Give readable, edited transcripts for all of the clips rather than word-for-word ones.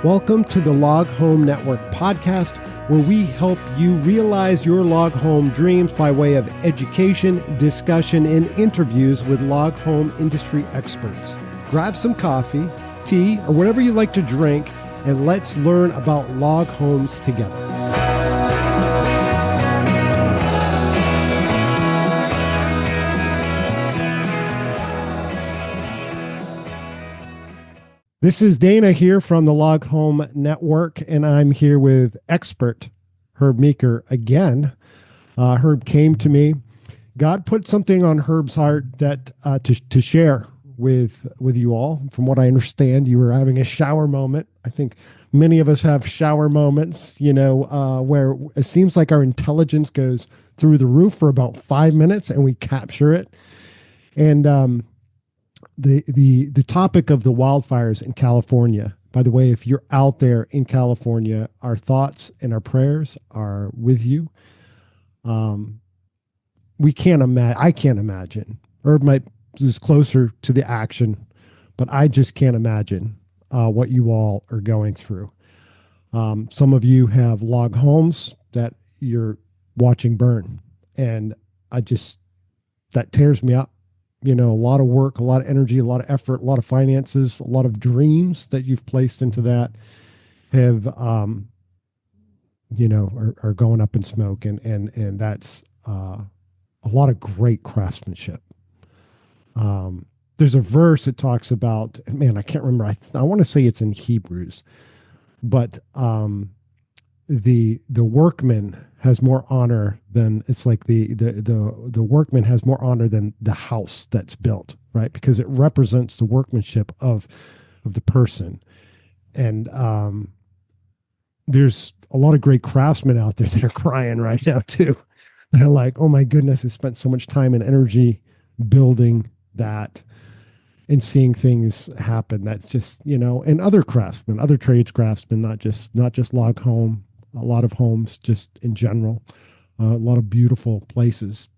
Welcome to the Log Home Network podcast, where we help you realize your log home dreams by way of education, discussion, and interviews with log home industry experts. Grab some coffee, tea, or whatever you like to drink, and let's learn about log homes together. This is Dana here from the Log Home Network, and I'm here with expert Herb Meeker again. Herb came to me. God put something on Herb's heart that to share with you all. From what I understand, you were having a shower moment. I think many of us have shower moments, where it seems like our intelligence goes through the roof for about 5 minutes and we capture it. And the topic of the wildfires in California. By the way, if you're out there in California, our thoughts and our prayers are with you. I can't imagine. Herb is closer to the action, but I just can't imagine what you all are going through. Some of you have log homes that you're watching burn, and that tears me up. A lot of work, a lot of energy, a lot of effort, a lot of finances, a lot of dreams that you've placed into that have, are going up in smoke. And that's a lot of great craftsmanship. There's a verse that talks about, man, I can't remember. I want to say it's in Hebrews, but the workman has more honor than the workman has more honor than the house that's built, right? Because it represents the workmanship of the person. And there's a lot of great craftsmen out there that are crying right now too. They're like, oh my goodness, I spent so much time and energy building that and seeing things happen. That's just, and other craftsmen, other trades craftsmen, not just log home, a lot of homes just in general, a lot of beautiful places.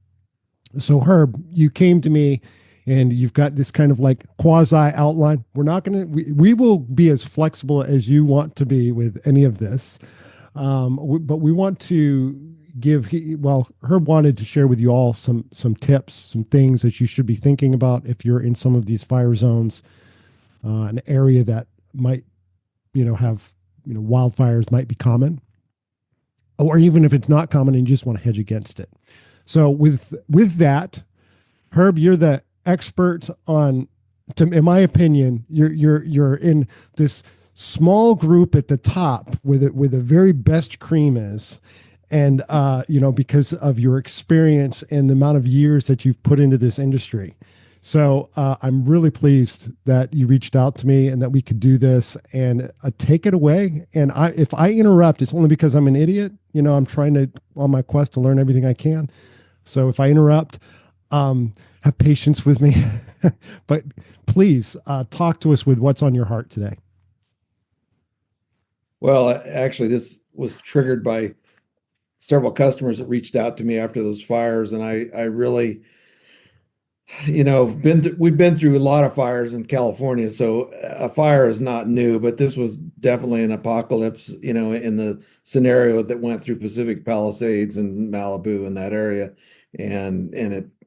So Herb, you came to me and you've got this kind of like quasi outline. We will be as flexible as you want to be with any of this. But we want to Herb wanted to share with you all some tips, some things that you should be thinking about if you're in some of these fire zones, an area that might, have, wildfires might be common. Or even if it's not common and you just want to hedge against it. So with that, Herb, you're the expert in my opinion, you're in this small group at the top where the very best cream is. And, because of your experience and the amount of years that you've put into this industry. So I'm really pleased that you reached out to me and that we could do this, and take it away. And if I interrupt, it's only because I'm an idiot. I'm trying on my quest to learn everything I can. So if I interrupt, have patience with me, but please talk to us with what's on your heart today. Well, actually, this was triggered by several customers that reached out to me after those fires. And I really, we've been through a lot of fires in California, so a fire is not new, but this was definitely an apocalypse, in the scenario that went through Pacific Palisades and Malibu in that area. And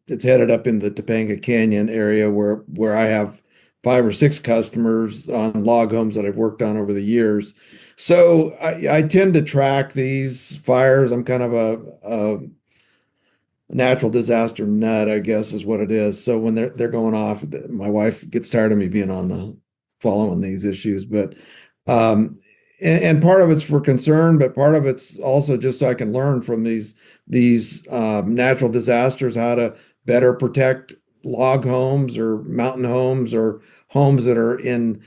it's headed up in the Topanga Canyon area where I have 5 or 6 customers on log homes that I've worked on over the years. So I tend to track these fires. I'm kind of a natural disaster nut, I guess is what it is. So when they're going off, my wife gets tired of me being following these issues. But and part of it's for concern, but part of it's also just so I can learn from these natural disasters how to better protect log homes or mountain homes or homes that are in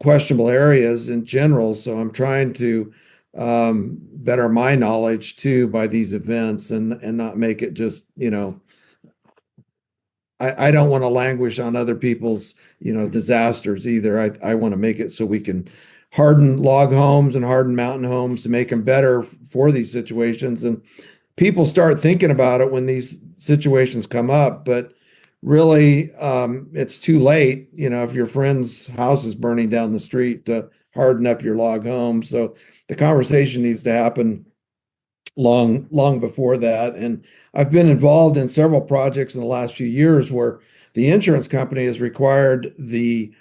questionable areas in general. So I'm trying to better my knowledge too by these events and not make it just, I don't want to languish on other people's, disasters either. I want to make it so we can harden log homes and harden mountain homes to make them better for these situations. And people start thinking about it when these situations come up, but really, it's too late. If your friend's house is burning down the street, to harden up your log home. So the conversation needs to happen long before that. And I've been involved in several projects in the last few years where the insurance company has required the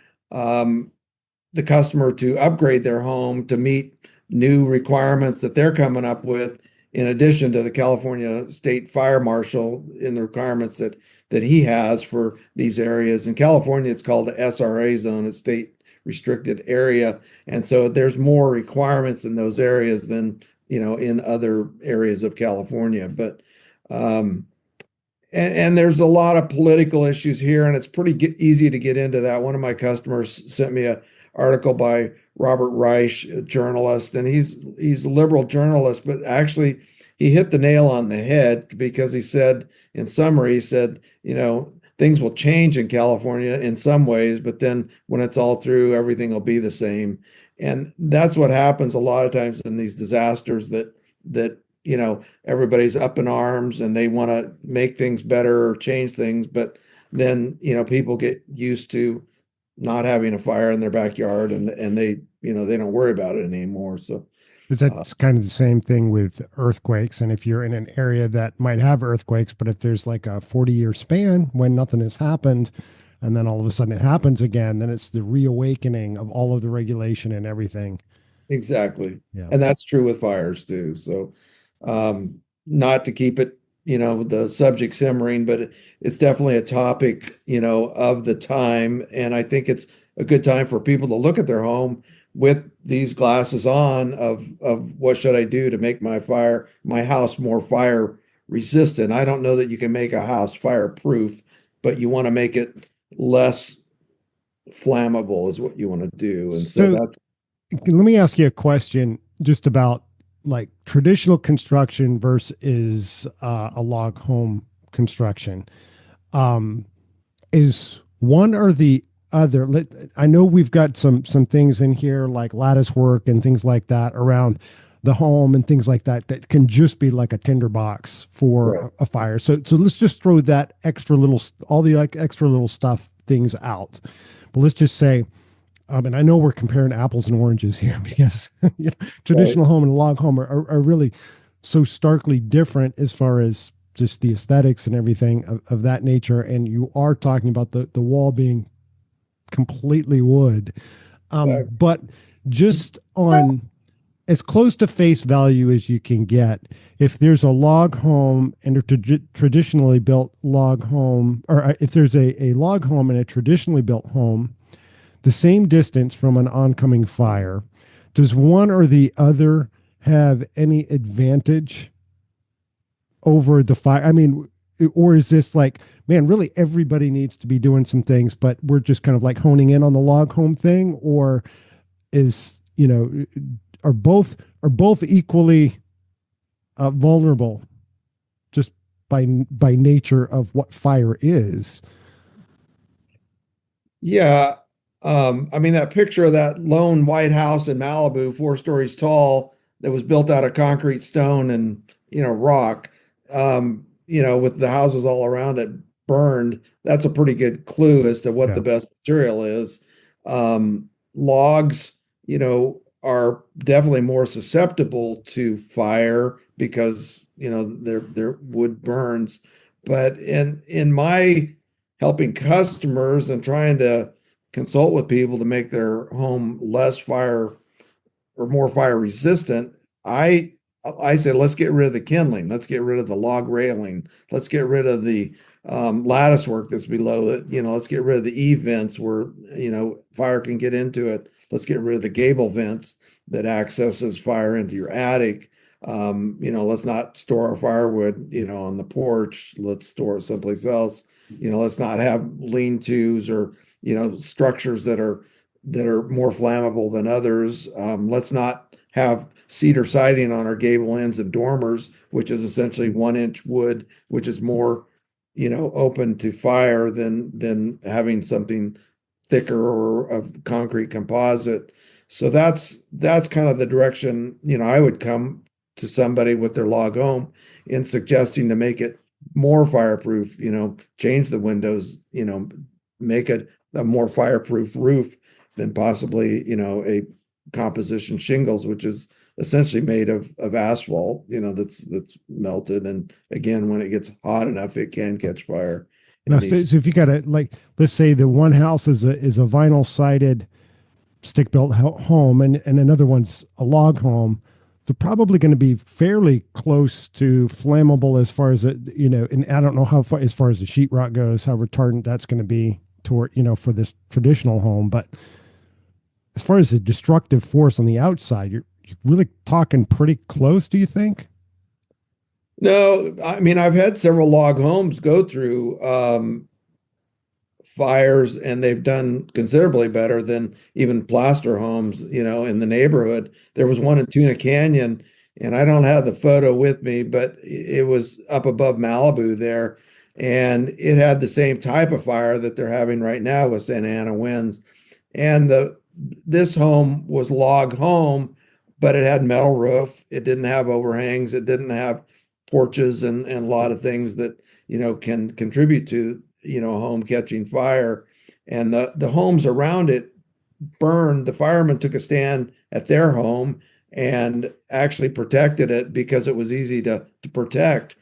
customer to upgrade their home to meet new requirements that they're coming up with, in addition to the California State Fire Marshal in the requirements that he has for these areas. In California, it's called the SRA zone, a state restricted area. And so there's more requirements in those areas than, in other areas of California. But and there's a lot of political issues here, and it's pretty easy to get into that. One of my customers sent me a article by Robert Reich, a journalist, and he's a liberal journalist, but actually he hit the nail on the head because he said, in summary, he said, things will change in California in some ways, but then when it's all through, everything will be the same. And that's what happens a lot of times in these disasters that everybody's up in arms and they want to make things better or change things, but then people get used to not having a fire in their backyard, and they don't worry about it anymore. So Is that kind of the same thing with earthquakes? And if you're in an area that might have earthquakes, but if there's like a 40-year span when nothing has happened, and then all of a sudden it happens again, then it's the reawakening of all of the regulation and everything. exactly. Yeah. And that's true with fires too. So not to keep it, the subject simmering, but it's definitely a topic, of the time. And I think it's a good time for people to look at their home with these glasses on of what should I do to make my house more fire resistant. I don't know that you can make a house fireproof, but you want to make it less flammable is what you want to do. And so So that's let me ask you a question just about like traditional construction versus a log home construction. Um, is one or the other? I know we've got some things in here like lattice work and things like that around the home and things like that that can just be like a tinderbox for right. a fire. So let's just throw that extra little all the like extra little stuff things out. But let's just say, and I know we're comparing apples and oranges here because Right. traditional home and log home are really so starkly different as far as just the aesthetics and everything of that nature. And you are talking about the wall being completely wood. But just on as close to face value as you can get, if there's a log home and a traditionally built log home, or if there's a log home and a traditionally built home, the same distance from an oncoming fire, does one or the other have any advantage over the fire? I mean, or is this like, man, really everybody needs to be doing some things, but we're just kind of like honing in on the log home thing? Or is, are both equally vulnerable just by nature of what fire is? Yeah. I mean, that picture of that lone white house in Malibu, 4 stories tall, that was built out of concrete, stone, and, rock, with the houses all around it burned, that's a pretty good clue as to what Yeah. the best material is. Logs, are definitely more susceptible to fire because, their wood burns. But in my helping customers and trying to consult with people to make their home less fire or more fire resistant, I said, let's get rid of the kindling. Let's get rid of the log railing. Let's get rid of the lattice work that's below it. Let's get rid of the E vents where, fire can get into it. Let's get rid of the gable vents that accesses fire into your attic. Let's not store our firewood, on the porch. Let's store it someplace else. Let's not have lean-tos or, structures that are more flammable than others. Let's not have cedar siding on our gable ends and dormers, which is essentially 1 inch wood, which is more, open to fire than having something thicker or of concrete composite. So that's kind of the direction, I would come to somebody with their log home in suggesting to make it more fireproof, change the windows, make it a more fireproof roof than possibly, composition shingles, which is essentially made of asphalt, that's melted. And again, when it gets hot enough, it can catch fire Now, in so, these. so if you got to like, let's say the one house is a vinyl sided stick built home, and another one's a log home, they're probably going to be fairly close to flammable as far as it, and I don't know how far as far as the sheetrock goes, how retardant that's going to be toward, for this traditional home. But as far as the destructive force on the outside, you're really talking pretty close, do you think? No, I mean, I've had several log homes go through fires, and they've done considerably better than even plaster homes, in the neighborhood. There was one in Tuna Canyon, and I don't have the photo with me, but it was up above Malibu there, and it had the same type of fire that they're having right now with Santa Ana winds. And this home was log home, but it had metal roof. It didn't have overhangs. It didn't have porches and a lot of things that can contribute to a home catching fire. And the homes around it burned. The firemen took a stand at their home and actually protected it because it was easy to protect.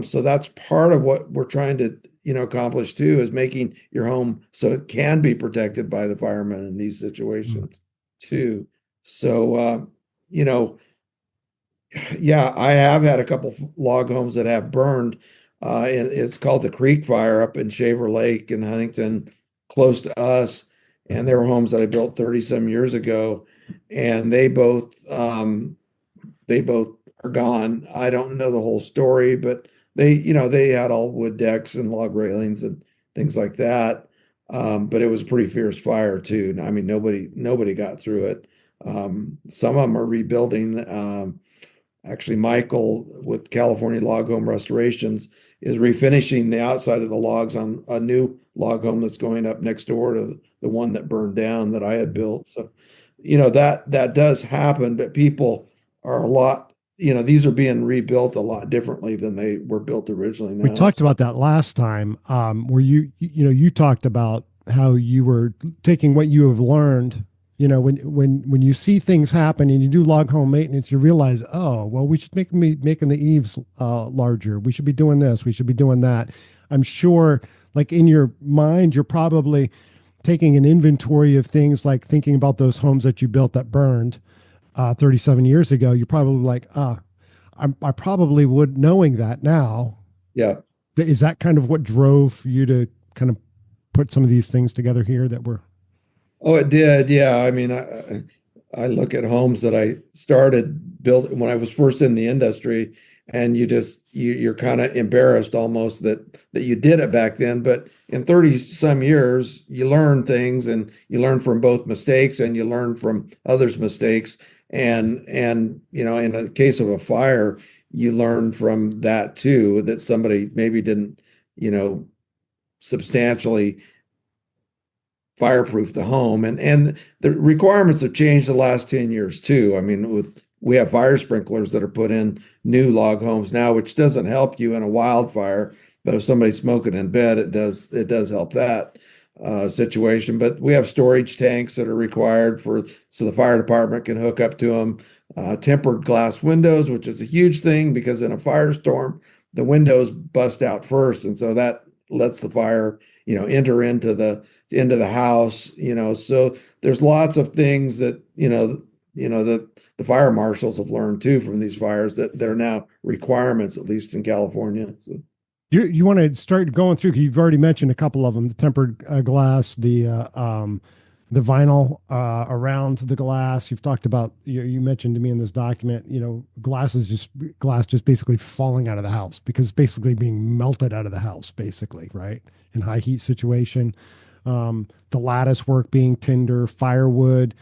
So that's part of what we're trying to accomplish too, is making your home so it can be protected by the firemen in these Mm. situations too. So you know yeah, I have had a couple log homes that have burned. And it's called the Creek Fire up in Shaver Lake in Huntington, close to us. And they were homes that I built 30 some years ago, and they both are gone. I don't know the whole story, but they had all wood decks and log railings and things like that. But it was a pretty fierce fire too. I mean, nobody got through it. Some of them are rebuilding. Actually, Michael with California Log Home Restorations is refinishing the outside of the logs on a new log home that's going up next door to the one that burned down that I had built. So, that does happen, but people are a lot, these are being rebuilt a lot differently than they were built originally We now. talked about that last time, where you talked about how you were taking what you have learned. When you see things happen and you do log home maintenance, you realize, oh, well, we should be making the eaves larger. We should be doing this. We should be doing that. I'm sure, like in your mind, you're probably taking an inventory of things, like thinking about those homes that you built that burned 37 years ago. You're probably like, I probably would, knowing that now. Yeah. Is that kind of what drove you to kind of put some of these things together here that were? Oh, it did. Yeah. I mean, I look at homes that I started building when I was first in the industry, and you're kind of embarrassed almost that you did it back then. But in 30 some years, you learn things, and you learn from both mistakes, and you learn from others' mistakes. And in a case of a fire, you learn from that too, that somebody maybe didn't, you know, substantially fireproof the home. And the requirements have changed the last 10 years too. I mean, we have fire sprinklers that are put in new log homes now, which doesn't help you in a wildfire, but if somebody's smoking in bed, it does help that situation. But we have storage tanks that are required so the fire department can hook up to them. Tempered glass windows, which is a huge thing because in a firestorm, the windows bust out first, and so that lets the fire, enter into the house. So there's lots of things that that the fire marshals have learned too from these fires, that they're now requirements, at least in California. So You want to start going through, 'cause you've already mentioned a couple of them: the tempered glass, the vinyl around the glass. You've talked about, you mentioned to me in this document, glass just basically falling out of the house because it's basically being melted out of the house, basically, right? In high heat situation. The lattice work being tinder, firewood.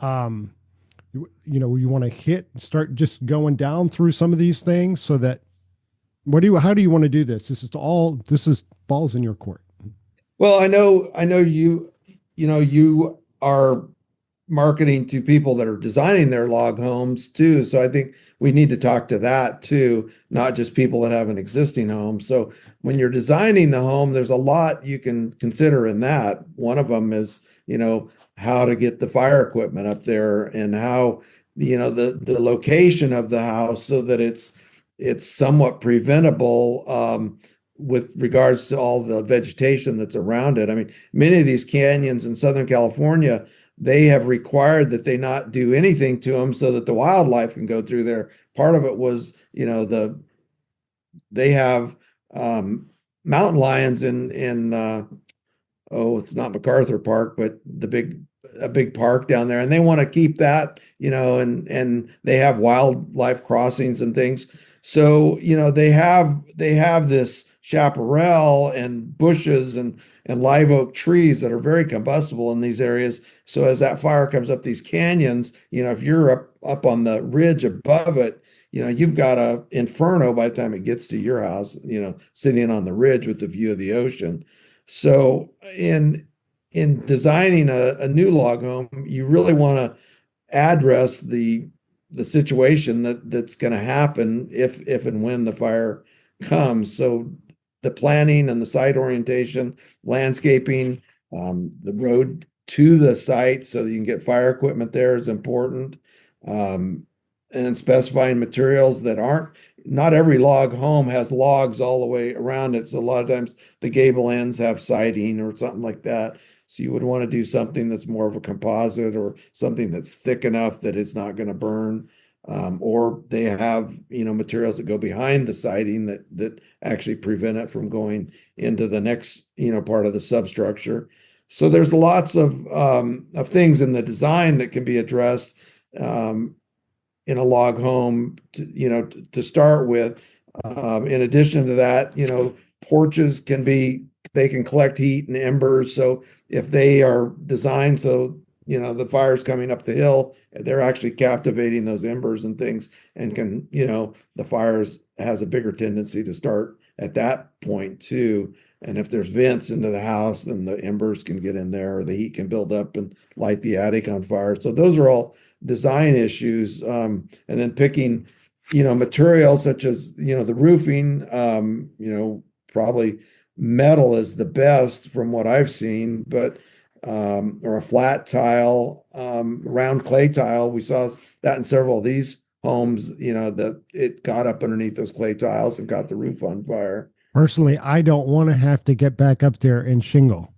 Um, you want to start just going down through some of these things so that, how do you want to do this? This is balls in your court. well, I know you are marketing to people that are designing their log homes too. So I think we need to talk to that too, not just people that have an existing home. So when you're designing the home, there's a lot you can consider in that. One of them is, how to get the fire equipment up there and how, the location of the house so that it's somewhat preventable, with regards to all the vegetation that's around it. I mean, many of these canyons in Southern California, they have required that they not do anything to them so that the wildlife can go through there. Part of it was, they have mountain lions in oh, it's not MacArthur Park, but a big park down there, and they want to keep that, and they have wildlife crossings and things. So, they have this chaparral and bushes and live oak trees that are very combustible in these areas. So as that fire comes up these canyons, if you're up on the ridge above it, you've got a inferno by the time it gets to your house, sitting on the ridge with the view of the ocean. So in designing a new log home, you really want to address the situation that's going to happen if and when the fire comes. So the planning and the site orientation, landscaping, the road to the site so that you can get fire equipment there is important. And specifying materials that aren't, not every log home has logs all the way around it. So a lot of times the gable ends have siding or something like that. So you would want to do something that's more of a composite or something that's thick enough that it's not going to burn. Or they have, materials that go behind the siding that actually prevent it from going into the next, part of the substructure. So there's lots of things in the design that can be addressed, in a log home to start with. In addition to that, porches they can collect heat and embers. So if they are designed so, the fire's coming up the hill, they're actually captivating those embers and things and can, the fires has a bigger tendency to start at that point too. And if there's vents into the house, then the embers can get in there or the heat can build up and light the attic on fire. So those are all design issues. And then picking, materials such as, the roofing, probably metal is the best from what I've seen, but or a flat tile, round clay tile. We saw that in several of these homes, that it got up underneath those clay tiles and got the roof on fire. Personally, I don't want to have to get back up there and shingle.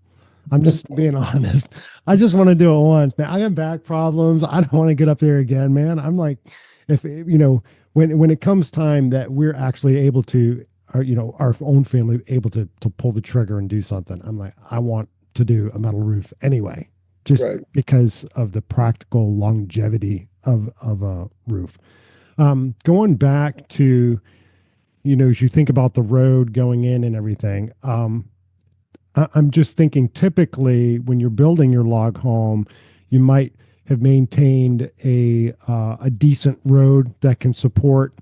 I'm just being honest. I just want to do it once, man. I have back problems. I don't want to get up there again, man. I'm like, if when it comes time that we're actually able to, or our own family able to pull the trigger and do something, I'm like, I want to do a metal roof anyway, just Right. because of the practical longevity of a roof. Going back to, as you think about the road going in and everything, I'm just thinking typically when you're building your log home, you might have maintained a decent road that can support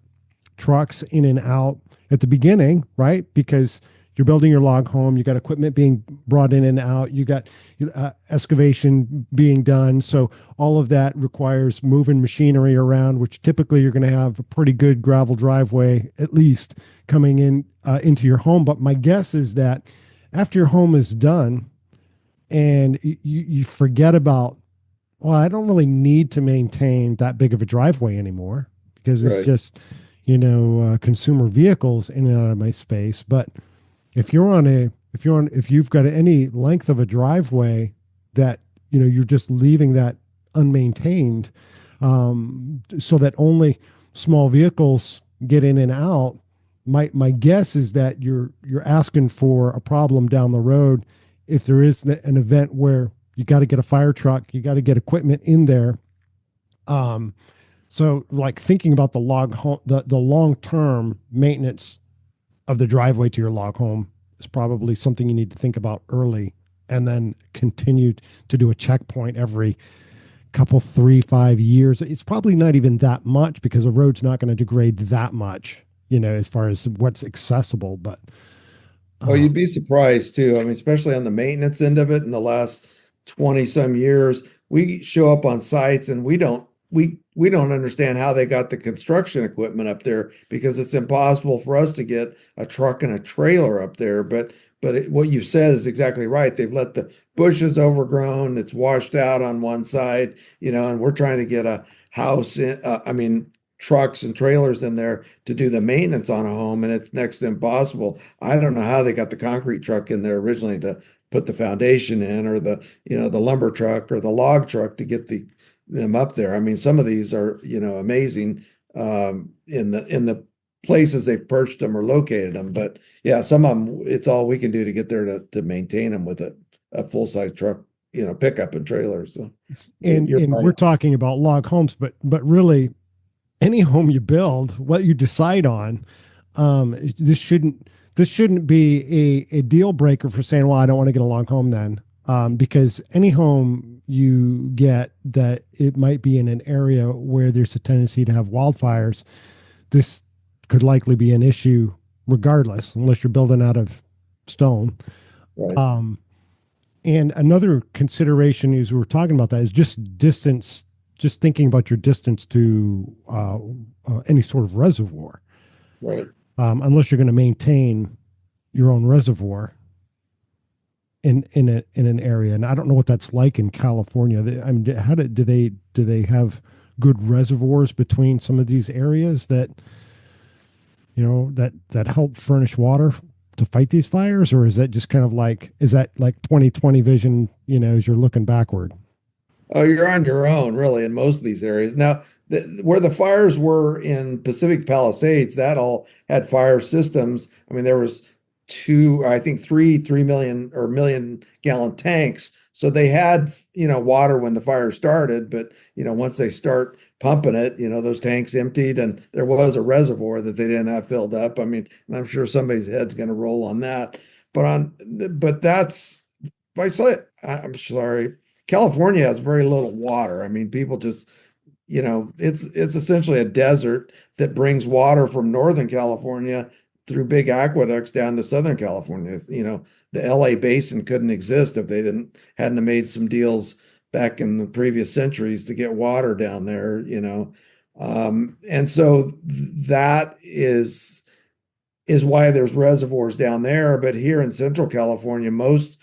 trucks in and out at the beginning, right? Because you're building your log home, you got equipment being brought in and out, you got excavation being done. So all of that requires moving machinery around, which typically you're going to have a pretty good gravel driveway, at least coming in into your home. But my guess is that after your home is done and you forget about, well, I don't really need to maintain that big of a driveway anymore because it's Right. just, consumer vehicles in and out of my space. But if you've got any length of a driveway that, you're just leaving that unmaintained, so that only small vehicles get in and out, my guess is that you're asking for a problem down the road if there is an event where you got to get a fire truck, you got to get equipment in there. So like thinking about the log home, the long term maintenance of the driveway to your log home is probably something you need to think about early, and then continue to do a checkpoint every couple 3-5 years. It's probably not even that much because the road's not going to degrade that much, as far as what's accessible. But Oh, uh, you'd be surprised too. I mean, especially on the maintenance end of it in the last 20 some years, we show up on sites and we don't understand how they got the construction equipment up there because it's impossible for us to get a truck and a trailer up there. But But what you said is exactly right. They've let the bushes overgrown. It's washed out on one side, and we're trying to get a house in, I mean, trucks and trailers in there to do the maintenance on a home, and it's next to impossible. I don't know how they got the concrete truck in there originally to put the foundation in, or the lumber truck or the log truck to get them up there. I mean, some of these are, amazing in the places they've perched them or located them. But yeah, some of them, it's all we can do to get there to maintain them with a full-size truck, pickup and trailer. So And you're and we're right. talking about log homes, but really any home you build, what you decide on, this shouldn't be a deal breaker for saying, well, I don't want to get a log home then. Because any home you get that it might be in an area where there's a tendency to have wildfires, this could likely be an issue regardless, unless you're building out of stone. Right. Um, and another consideration as we were talking about that is just distance, just thinking about your distance to any sort of reservoir. Right. Unless you're going to maintain your own reservoir in an area, and I don't know what that's like in California. I mean, do they have good reservoirs between some of these areas that that help furnish water to fight these fires, or is that just kind of like, is that like 2020 vision, as you're looking backward? Oh, you're on your own, really, in most of these areas. Now, where the fires were in Pacific Palisades, that all had fire systems. I mean, there was I think 3 million or million gallon tanks. So they had, water when the fire started, but once they start pumping it, those tanks emptied, and there was a reservoir that they didn't have filled up. I mean, and I'm sure somebody's head's going to roll on that. But that's, if I say, I'm sorry, California has very little water. I mean, people just, it's essentially a desert that brings water from Northern California through big aqueducts down to Southern California. The LA basin couldn't exist if they hadn't have made some deals back in the previous centuries to get water down there. And so that is why there's reservoirs down there. But here in Central California, most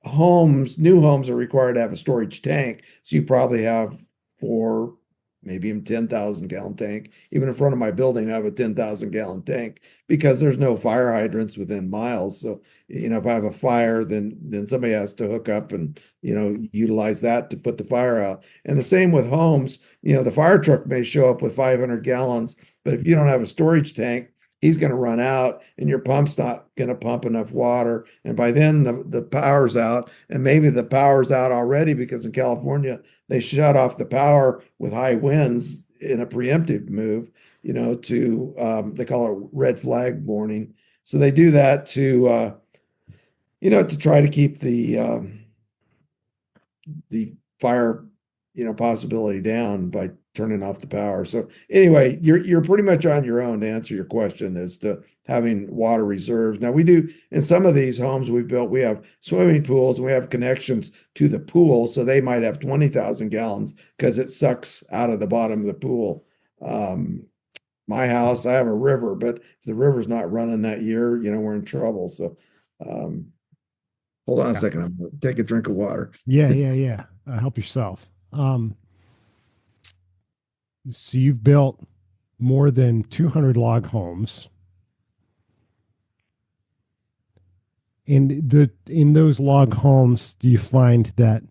new homes are required to have a storage tank. So you probably have four, maybe even 10,000 gallon tank. Even in front of my building, I have a 10,000 gallon tank because there's no fire hydrants within miles. So, if I have a fire, then somebody has to hook up and, utilize that to put the fire out. And the same with homes, the fire truck may show up with 500 gallons, but if you don't have a storage tank, he's going to run out and your pump's not going to pump enough water. And by then the power's out, and maybe the power's out already because in California, they shut off the power with high winds in a preemptive move, they call it red flag warning. So they do that to try to keep the fire, possibility down by turning off the power. So anyway, you're pretty much on your own to answer your question as to having water reserves. Now we do in some of these homes we built, we have swimming pools and we have connections to the pool. So they might have 20,000 gallons because it sucks out of the bottom of the pool. My house, I have a river, but if the river's not running that year, we're in trouble. So hold on a Yeah, second. I'm gonna take a drink of water. yeah, yeah, yeah. Help yourself. So you've built more than 200 log homes. In those log homes, do you find that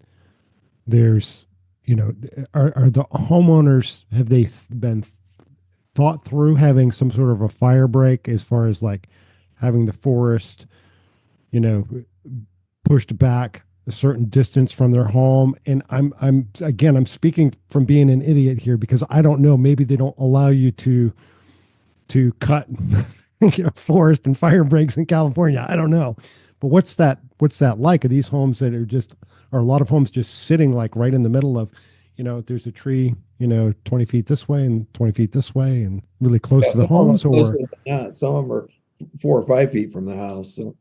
there's, are the homeowners, have they been thought through having some sort of a fire break as far as like having the forest, you know, pushed back a certain distance from their home? And I'm speaking from being an idiot here because I don't know. Maybe they don't allow you to cut forest and fire breaks in California. I don't know. But what's that like? Are these homes that are a lot of homes just sitting like right in the middle of, there's a tree, 20 feet this way and 20 feet this way and really close Yeah, to the some of them homes? are closer Or than that. Some of them are 4 or 5 feet from the house. So,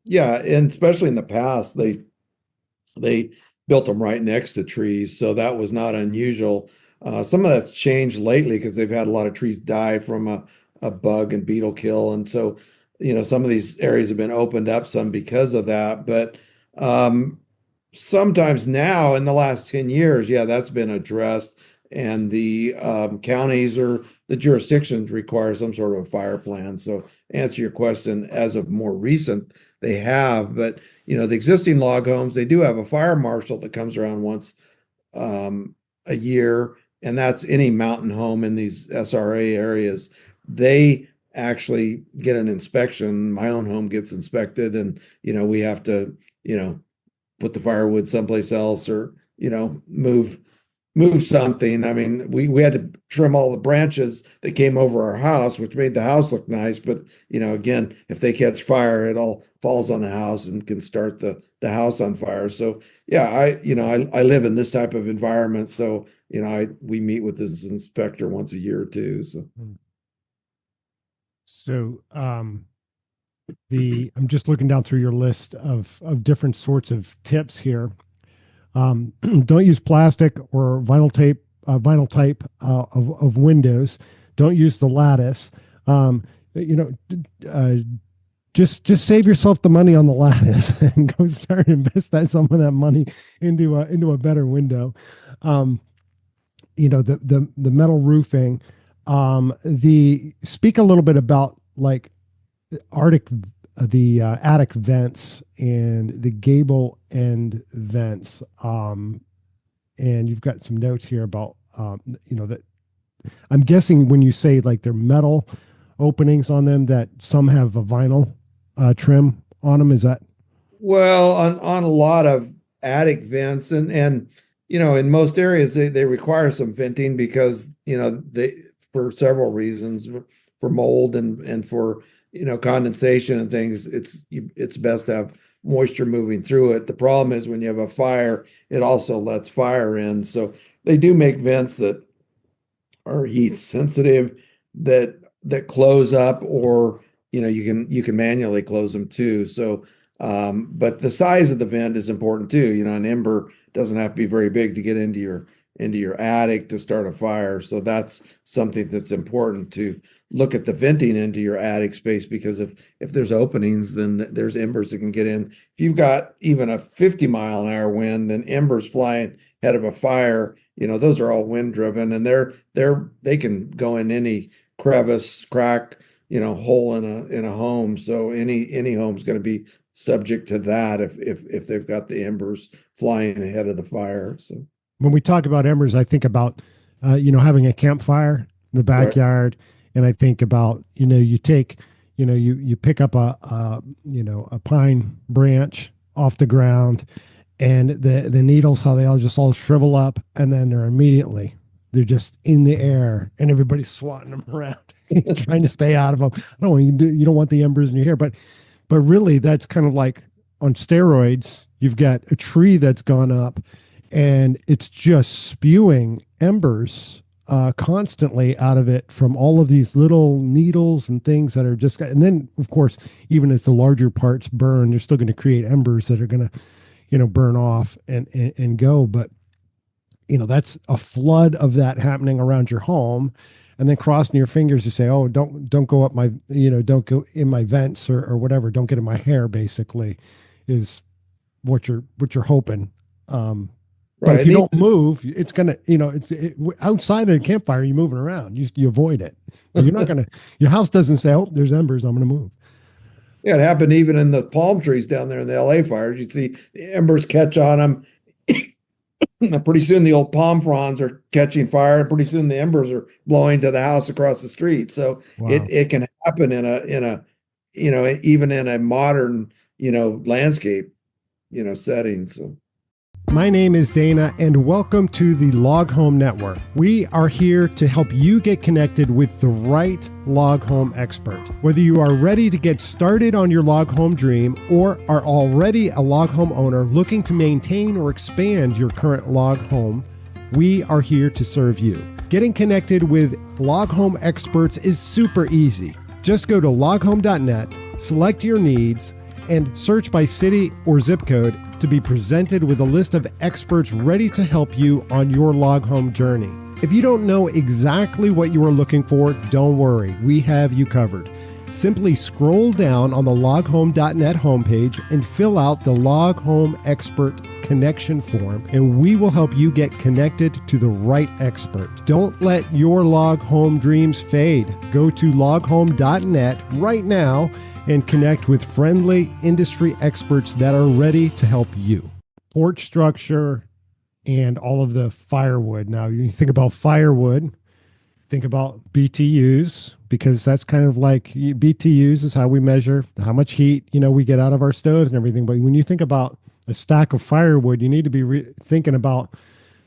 yeah, and especially in the past, they built them right next to trees, so that was not unusual. Some of that's changed lately because they've had a lot of trees die from a bug and beetle kill, and so some of these areas have been opened up some because of that. But um, sometimes now in the last 10 years, yeah, that's been addressed. And the counties or the jurisdictions require some sort of a fire plan. So answer your question, as of more recent, they have. But, the existing log homes, they do have a fire marshal that comes around once a year, and that's any mountain home in these SRA areas. They actually get an inspection. My own home gets inspected, and we have to, put the firewood someplace else, or move something. I mean, we had to trim all the branches that came over our house, which made the house look nice. But again, if they catch fire, it all falls on the house and can start the house on fire. So yeah, I live in this type of environment. So we meet with this inspector once a year or two. So So I'm just looking down through your list of different sorts of tips here. Don't use plastic or vinyl type of windows. Don't use the lattice. You know, just save yourself the money on the lattice and go start invest some of that money into a better window. The metal roofing. Speak a little bit about like the attic vents and the gable end vents. And you've got some notes here about that I'm guessing when you say like they're metal openings on them, that some have a vinyl trim on them. Is that? well, on a lot of attic vents, and in most areas they require some venting because they, for several reasons, for mold and for condensation and things. It's best to have moisture moving through it. The problem is when you have a fire, it also lets fire in. So they do make vents that are heat sensitive, that close up, or you can manually close them too. So but the size of the vent is important too. An ember doesn't have to be very big to get into your attic to start a fire. So that's something that's important, to look at the venting into your attic space, because if there's openings, then there's embers that can get in. If you've got even a 50-mile-an-hour wind, and embers flying ahead of a fire, those are all wind driven, and they can go in any crevice, crack, hole in a home. So any home's going to be subject to that if they've got the embers flying ahead of the fire. So When we talk about embers, I think about having a campfire in the backyard, right. And I think about you take you pick up a pine branch off the ground, and the needles, how they all shrivel up, and then they're just in the air, and everybody's swatting them around trying to stay out of them. You don't want the embers in your hair, but really that's kind of like on steroids. You've got a tree that's gone up, and it's just spewing embers constantly out of it from all of these little needles and things that are just, and then of course, even as the larger parts burn, they're still going to create embers that are going to, burn off and go. But, that's a flood of that happening around your home, and then crossing your fingers to say, oh, don't go up my, don't go in my vents or whatever. Don't get in my hair, basically, is what you're hoping. But if you don't move, it's gonna, outside of a campfire, you're moving around. You avoid it. But you're not gonna. Your house doesn't say, "Oh, there's embers. I'm gonna move." Yeah, it happened even in the palm trees down there in the LA fires. You'd see the embers catch on them. Pretty soon, the old palm fronds are catching fire, and pretty soon the embers are blowing to the house across the street. So wow. It can happen in a even in a modern landscape setting. So. My name is Dana, and welcome to the Log Home Network. We are here to help you get connected with the right log home expert. Whether you are ready to get started on your log home dream or are already a log home owner looking to maintain or expand your current log home, we are here to serve you. Getting connected with log home experts is super easy. Just go to loghome.net, select your needs, and search by city or zip code to be presented with a list of experts ready to help you on your log home journey. If you don't know exactly what you are looking for, don't worry, we have you covered. Simply scroll down on the loghome.net homepage and fill out the Log Home Expert Connection form, and we will help you get connected to the right expert. Don't let your log home dreams fade. Go to loghome.net right now and connect with friendly industry experts that are ready to help you. Porch structure and all of the firewood. Now, you think about firewood, think about BTUs, because that's kind of like BTUs is how we measure how much heat, we get out of our stoves and everything. But when you think about a stack of firewood, you need to be thinking about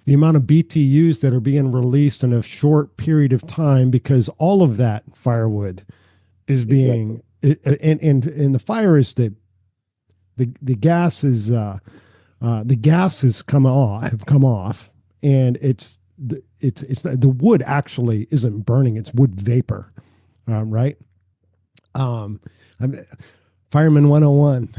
the amount of BTUs that are being released in a short period of time, because all of that firewood is being, and the fire is the gas is, the gases have come off, and it's the wood actually isn't burning; it's wood vapor, right? I'm Fireman 101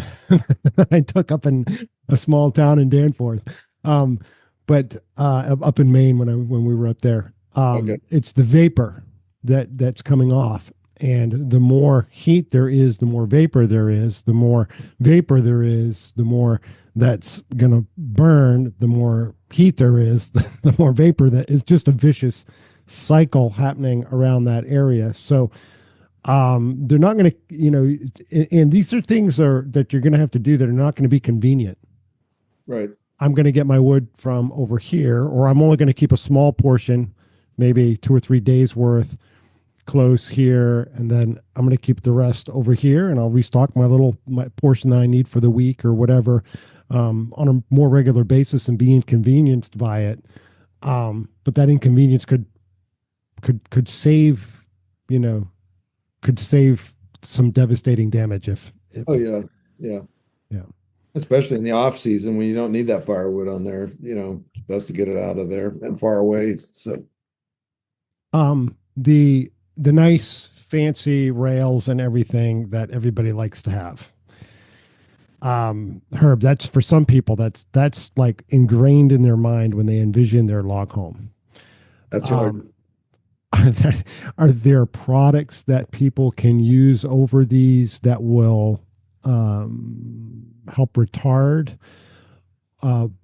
I took up in a small town in Danforth, but up in Maine when we were up there. Okay. It's the vapor that's coming off. And the more heat there is, the more vapor there is. The more vapor there is, the more that's going to burn. The more heat there is, the more vapor. That is just a vicious cycle happening around that area. So they're not going to, and these are things that you're going to have to do that are not going to be convenient. Right. I'm going to get my wood from over here, or I'm only going to keep a small portion, maybe 2 or 3 days worth, close here, and then I'm going to keep the rest over here, and I'll restock my portion that I need for the week or whatever, on a more regular basis, and be inconvenienced by it. But that inconvenience could save, could save some devastating damage if Oh yeah. Yeah. yeah. Especially in the off season when you don't need that firewood on there, it's best to get it out of there and far away. So the nice fancy rails and everything that everybody likes to have. Herb, that's for some people, that's like ingrained in their mind when they envision their log home. that's right. Are there products that people can use over these that will help retard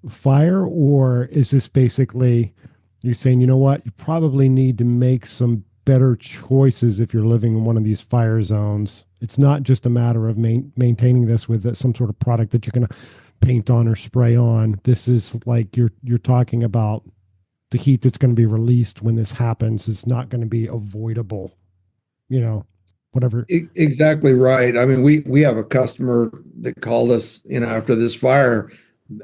fire? Or is this basically you're saying, you know what, you probably need to make some better choices if you're living in one of these fire zones? It's not just a matter of maintaining this with some sort of product that you're going to paint on or spray on. This is like you're talking about the heat that's going to be released when this happens is not going to be avoidable, whatever. Exactly right. I mean, we have a customer that called us, after this fire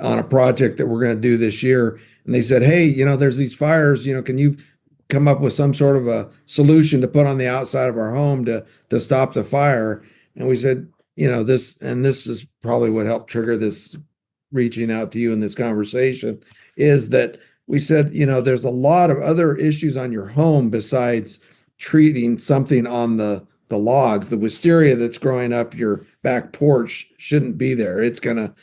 on a project that we're going to do this year, and they said, "Hey, there's these fires. Can you come up with some sort of a solution to put on the outside of our home to stop the fire?" And we said, this is probably what helped trigger this reaching out to you in this conversation, is that we said, there's a lot of other issues on your home besides treating something on the logs. The wisteria that's growing up your back porch shouldn't be there. It's gonna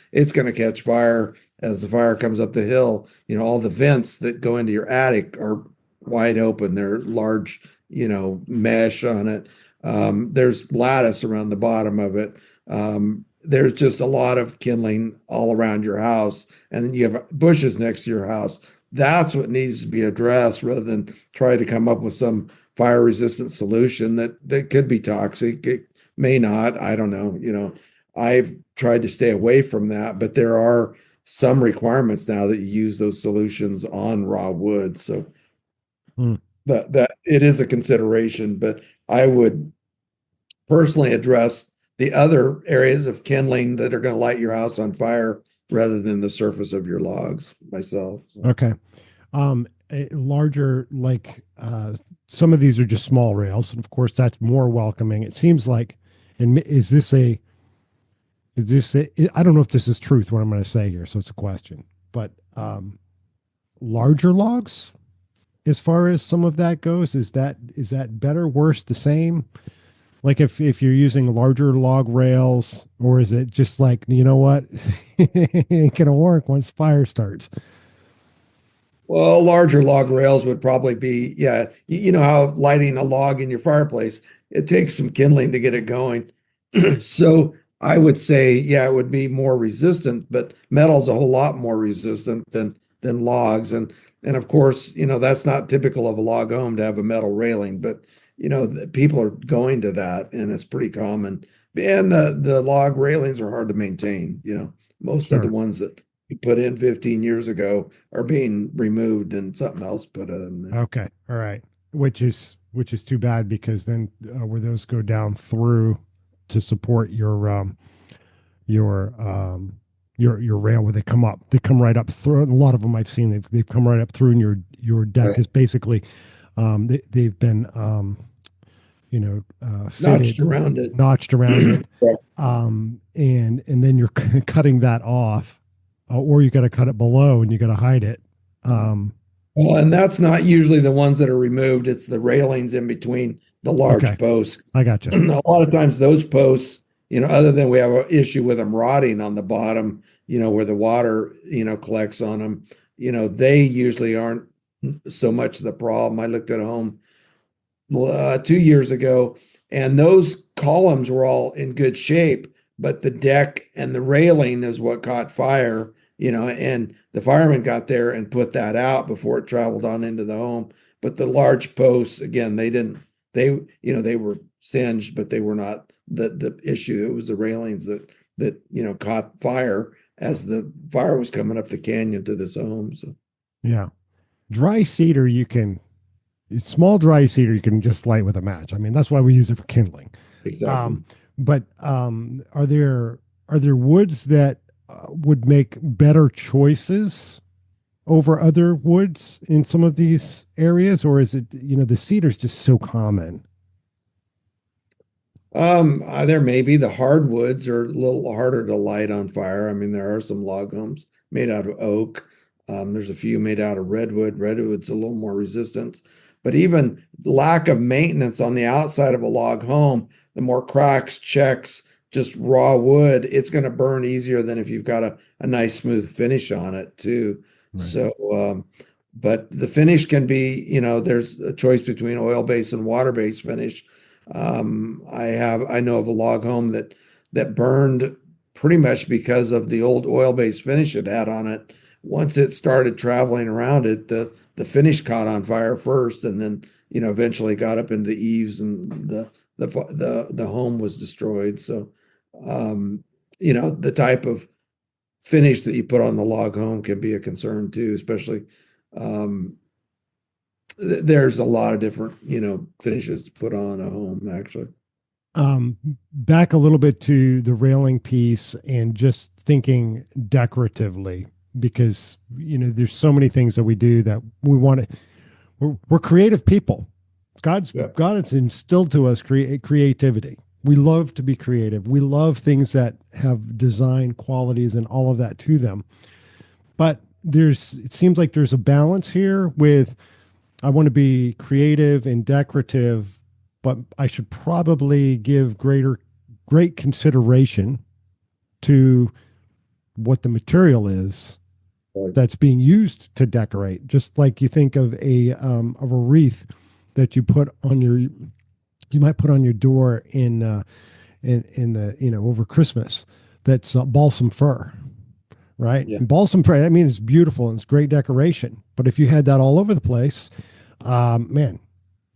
catch fire as the fire comes up the hill. All the vents that go into your attic are wide open. They're large, mesh on it. There's lattice around the bottom of it. There's just a lot of kindling all around your house, and then you have bushes next to your house. That's what needs to be addressed, rather than try to come up with some fire resistant solution that could be toxic. It may not. I don't know. I've tried to stay away from that, but there are some requirements now that you use those solutions on raw wood. So that it is a consideration, but I would personally address the other areas of kindling that are going to light your house on fire rather than the surface of your logs myself. So. Okay. A larger, some of these are just small rails, and of course that's more welcoming. It seems like, and is this a, I don't know if this is truth, what I'm going to say here, so it's a question, but larger logs, as far as some of that goes, is that better, worse, the same? Like if you're using larger log rails, or is it just like, you know what, it ain't going to work once fire starts? Well, larger log rails would probably be, yeah. You know how lighting a log in your fireplace, it takes some kindling to get it going. So I would say, yeah, it would be more resistant, but metal's a whole lot more resistant than logs. And of course, that's not typical of a log home to have a metal railing, but people are going to that, and it's pretty common. And the log railings are hard to maintain. Most of the Sure. ones that you put in 15 years ago are being removed and something else put in there. Okay. All right. Which is too bad because then where those go down through to support your your rail where they come right up through. And a lot of them I've seen they've come right up through, and your deck Right. is basically they've been Notched fitted, around it. notched around it, Yeah. and then you're cutting that off, or you got to cut it below and you got to hide it. Um, Well, and that's not usually the ones that are removed. It's the railings in between the large okay, posts. I gotcha. A lot of times those posts, other than we have an issue with them rotting on the bottom, where the water, collects on them, they usually aren't so much the problem. I looked at a home 2 years ago, and those columns were all in good shape, but the deck and the railing is what caught fire, and the firemen got there and put that out before it traveled on into the home. But the large posts, again, they were singed, but they were not the issue. It was the railings that caught fire as the fire was coming up the canyon to this home. So Yeah, dry cedar small dry cedar you can just light with a match. I mean that's why we use it for kindling. exactly. Um, but are there woods that would make better choices over other woods in some of these areas, or is it the cedar's just so common? There may be the hardwoods are a little harder to light on fire. I mean, there are some log homes made out of oak. There's a few made out of redwood. Redwood's a little more resistant, but even lack of maintenance on the outside of a log home, the more cracks, checks, just raw wood, it's going to burn easier than if you've got a nice smooth finish on it too. Right. So, but the finish can be, there's a choice between oil-based and water-based finish. I know of a log home that burned pretty much because of the old oil-based finish it had on it. Once it started traveling around it, the finish caught on fire first, and then eventually got up into the eaves, and the home was destroyed. So, the type of finish that you put on the log home can be a concern too, especially um, there's a lot of different finishes to put on a home actually. Back a little bit to the railing piece and just thinking decoratively, because there's so many things that we do that we want to. We're creative people. Yeah. God has instilled to us creativity. We love to be creative. We love things that have design qualities and all of that to them. But it seems like there's a balance here with I want to be creative and decorative, but I should probably give great consideration to what the material is Right. that's being used to decorate. Just like you think of a wreath that you might put on your door in the over Christmas. That's balsam fir, right? Yeah. And balsam fir. I mean, it's beautiful and it's great decoration. But if you had that all over the place, man,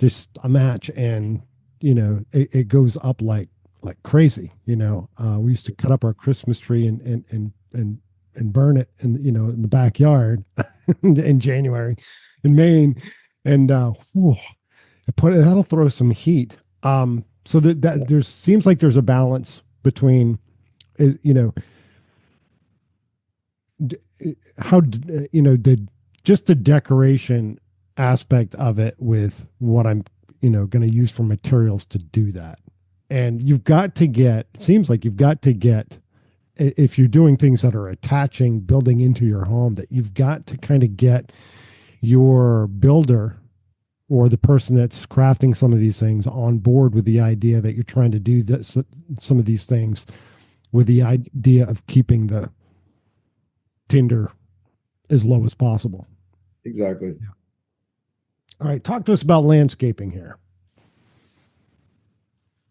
just a match, and it goes up like crazy. We used to cut up our Christmas tree and burn it in the backyard in January in Maine, and whew, that'll throw some heat. So that there seems like there's a balance between is how the just the decoration aspect of it with what I'm going to use for materials to do that. And you've got to get, it seems like you've got to get, if you're doing things that are attaching building into your home, that you've got to kind of get your builder or the person that's crafting some of these things on board with the idea that you're trying to do this, some of these things with the idea of keeping the tinder as low as possible. Exactly. All right, talk to us about landscaping here.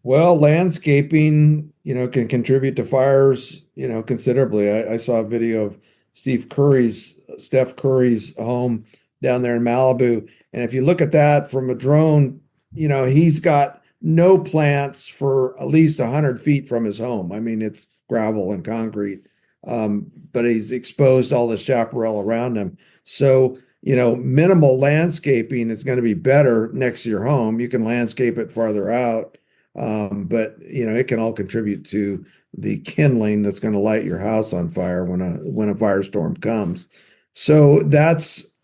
Well, landscaping, can contribute to fires, considerably. I saw a video of Steph Curry's home down there in Malibu. And if you look at that from a drone, he's got no plants for at least 100 feet from his home. I mean, it's gravel and concrete, but he's exposed all the chaparral around him. So, minimal landscaping is going to be better next to your home. You can landscape it farther out, but it can all contribute to the kindling that's going to light your house on fire when a firestorm comes. So that's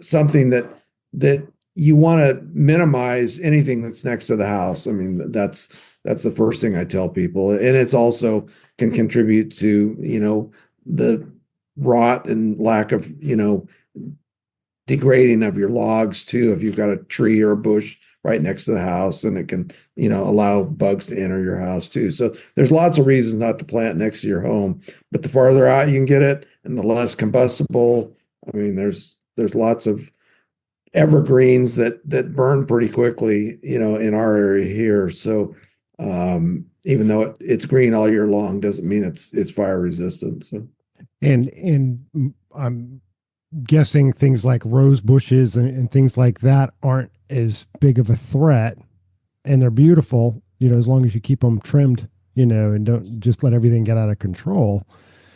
something that you want to minimize anything that's next to the house. I mean, that's the first thing I tell people, and it's also can contribute to the rot and lack of degrading of your logs too. If you've got a tree or a bush right next to the house, and it can allow bugs to enter your house too. So there's lots of reasons not to plant next to your home, but the farther out you can get it and the less combustible. I mean, there's lots of evergreens that burn pretty quickly, in our area here. So even though it's green all year long, doesn't mean it's fire resistant. So And I'm guessing things like rose bushes and things like that aren't as big of a threat, and they're beautiful, as long as you keep them trimmed, and don't just let everything get out of control.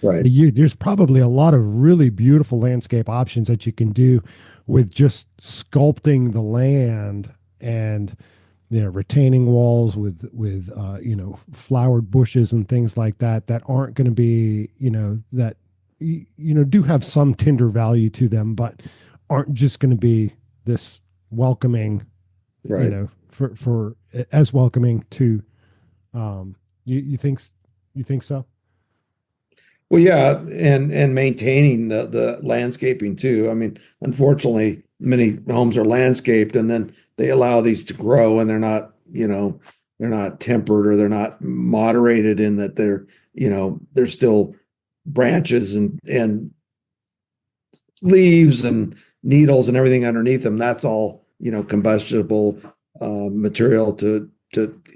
right, There's probably a lot of really beautiful landscape options that you can do with just sculpting the land, and retaining walls with flowered bushes and things like that aren't going to be, that do have some tender value to them, but aren't just going to be this welcoming, right. for as welcoming to, you think so? Well, yeah, and maintaining the landscaping too. I mean, unfortunately, many homes are landscaped and then they allow these to grow, and they're not tempered, or they're not moderated in that they're still branches and leaves and needles and everything underneath them. That's all, combustible material to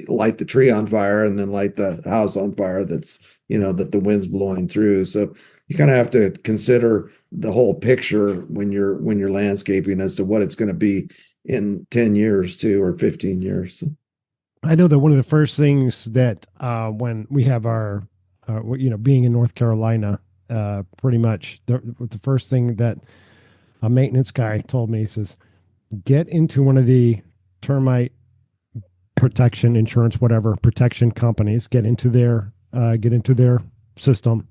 light the tree on fire and then light the house on fire that the wind's blowing through. So you kind of have to consider the whole picture when you're landscaping as to what it's going to be in 10 years too, or 15 years. So, I know that one of the first things that, when we have our, being in North Carolina, pretty much the first thing that a maintenance guy told me, he says, get into one of the termite protection insurance, whatever protection companies, get into their system,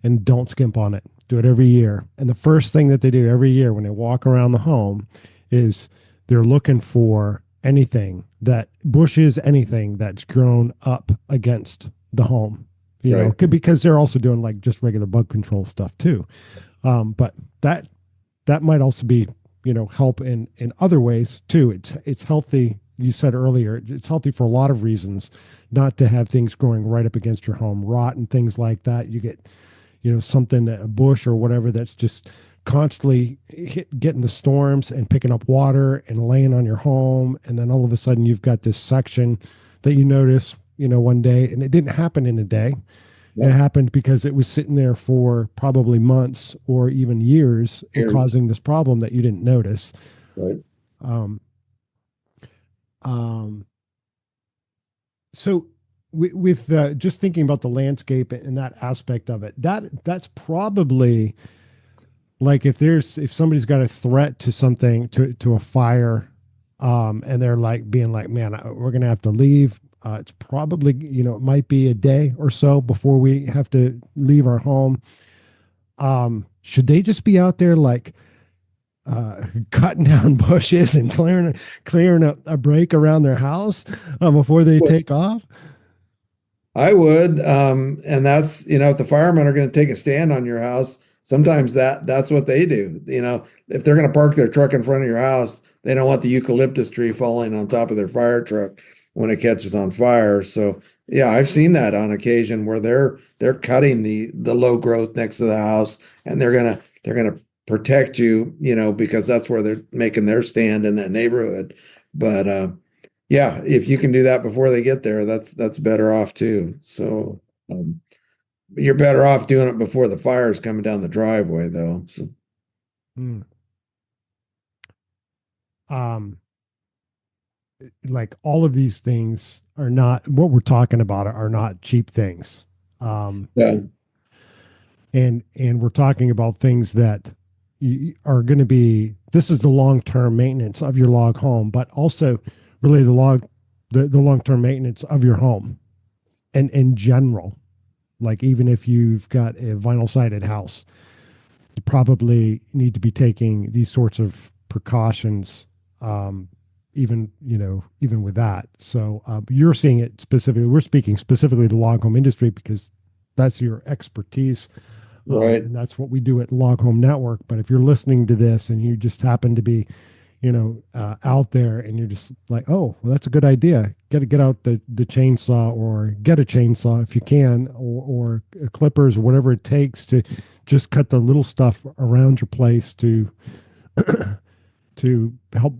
and don't skimp on it. Do it every year. And the first thing that they do every year when they walk around the home is they're looking for anything that's grown up against the home, right. because they're also doing like just regular bug control stuff too. But that might also be, help in other ways too. It's healthy. You said earlier, it's healthy for a lot of reasons not to have things growing right up against your home, rot and things like that. You get, something that a bush or whatever that's just constantly getting the storms and picking up water and laying on your home. And then all of a sudden you've got this section that you notice, one day, and it didn't happen in a day. It Yep. happened because it was sitting there for probably months or even years and Here, causing this problem that you didn't notice. right. Um, um, so with just thinking about the landscape and that aspect of it, that's probably like if somebody's got a threat to something, to a fire, and they're like being like, man, we're gonna have to leave. It's probably, it might be a day or so before we have to leave our home. Should they just be out there like cutting down bushes and clearing a break around their house before they take off? I would, and that's if the firemen are going to take a stand on your house, sometimes that's what they do. If they're going to park their truck in front of your house, they don't want the eucalyptus tree falling on top of their fire truck when it catches on fire. So yeah, I've seen that on occasion where they're cutting the low growth next to the house, and they're gonna protect you, because that's where they're making their stand in that neighborhood. But Yeah, if you can do that before they get there, that's better off too. So um, you're better off doing it before the fire is coming down the driveway, though. So Hmm. Um, like all of these things are not what we're talking about are not cheap things. Um, yeah, and we're talking about things that are going to be this is the long-term maintenance of your log home, but also really the long-term maintenance of your home and in general. Like even if you've got a vinyl sided house, you probably need to be taking these sorts of precautions, even even with that. So you're seeing it specifically. We're speaking specifically to log home industry because that's your expertise, right. and that's what we do at Log Home Network. But if you're listening to this and you just happen to be out there and you're just like, oh, well, that's a good idea. Get out the chainsaw or get a chainsaw if you can, or clippers or whatever it takes to just cut the little stuff around your place to help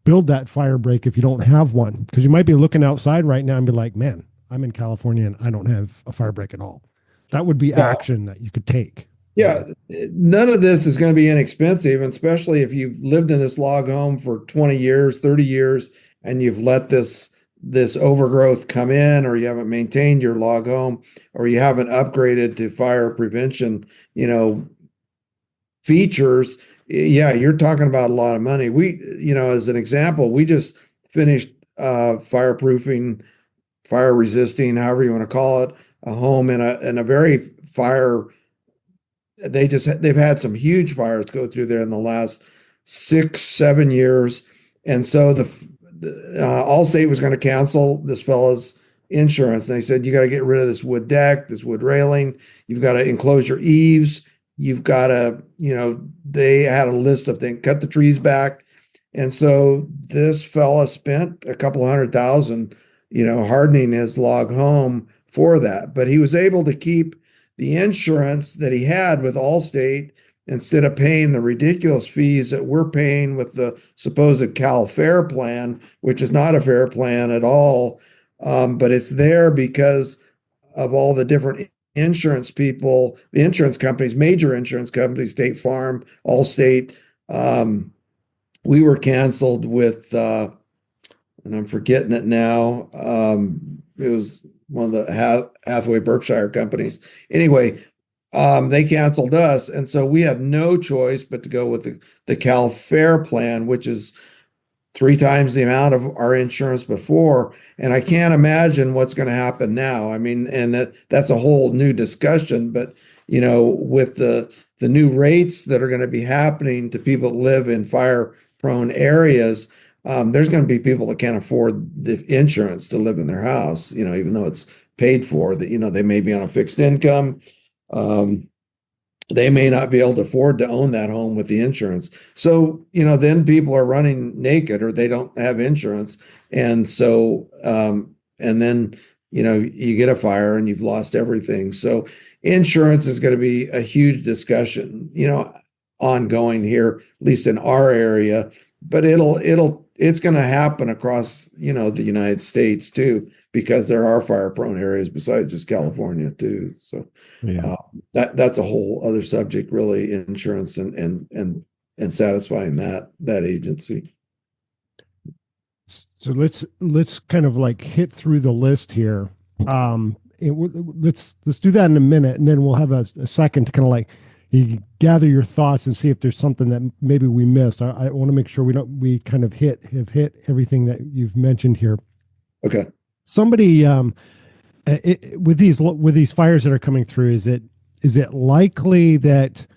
build that fire break if you don't have one. Because you might be looking outside right now and be like, man, I'm in California and I don't have a fire break at all. That would be Yeah, action that you could take. yeah. None of this is going to be inexpensive, and especially if you've lived in this log home for 20 years, 30 years, and you've let this overgrowth come in, or you haven't maintained your log home, or you haven't upgraded to fire prevention, features. Yeah, you're talking about a lot of money. As an example, we just finished fireproofing, fire resisting, however you want to call it, a home in a very fire. They've had some huge fires go through there in the last 6, 7 years, and so the Allstate was going to cancel this fellow's insurance. And they said you got to get rid of this wood deck, this wood railing. You've got to enclose your eaves. You've got to, they had a list of things. Cut the trees back, and so this fella spent a couple $100,000, hardening his log home for that. But he was able to keep the insurance that he had with Allstate instead of paying the ridiculous fees that we're paying with the supposed Cal Fair plan, which is not a fair plan at all. But it's there because of all the different insurance people, the insurance companies, major insurance companies, State Farm, Allstate. We were canceled with, and I'm forgetting it now. It was one of the Hathaway Berkshire companies. Anyway, they canceled us, and so we had no choice but to go with the Cal Fair plan, which is 3 times the amount of our insurance before. And I can't imagine what's going to happen now. I mean, and that's a whole new discussion. But with the new rates that are going to be happening to people that live in fire prone areas, there's going to be people that can't afford the insurance to live in their house. Even though it's paid for, that they may be on a fixed income. Um, they may not be able to afford to own that home with the insurance. So, then people are running naked or they don't have insurance. And so, and then, you get a fire and you've lost everything. So insurance is going to be a huge discussion, ongoing here, at least in our area, but it's going to happen across, the United States too, because there are fire prone areas besides just California too. So, Yeah. uh, that's a whole other subject, really, insurance and satisfying that agency. So let's kind of like hit through the list here. Let's do that in a minute, and then we'll have a second to kind of like you gather your thoughts and see if there's something that maybe we missed. I want to make sure we kind of have hit everything that you've mentioned here. Okay. Somebody with these fires that are coming through, is it likely that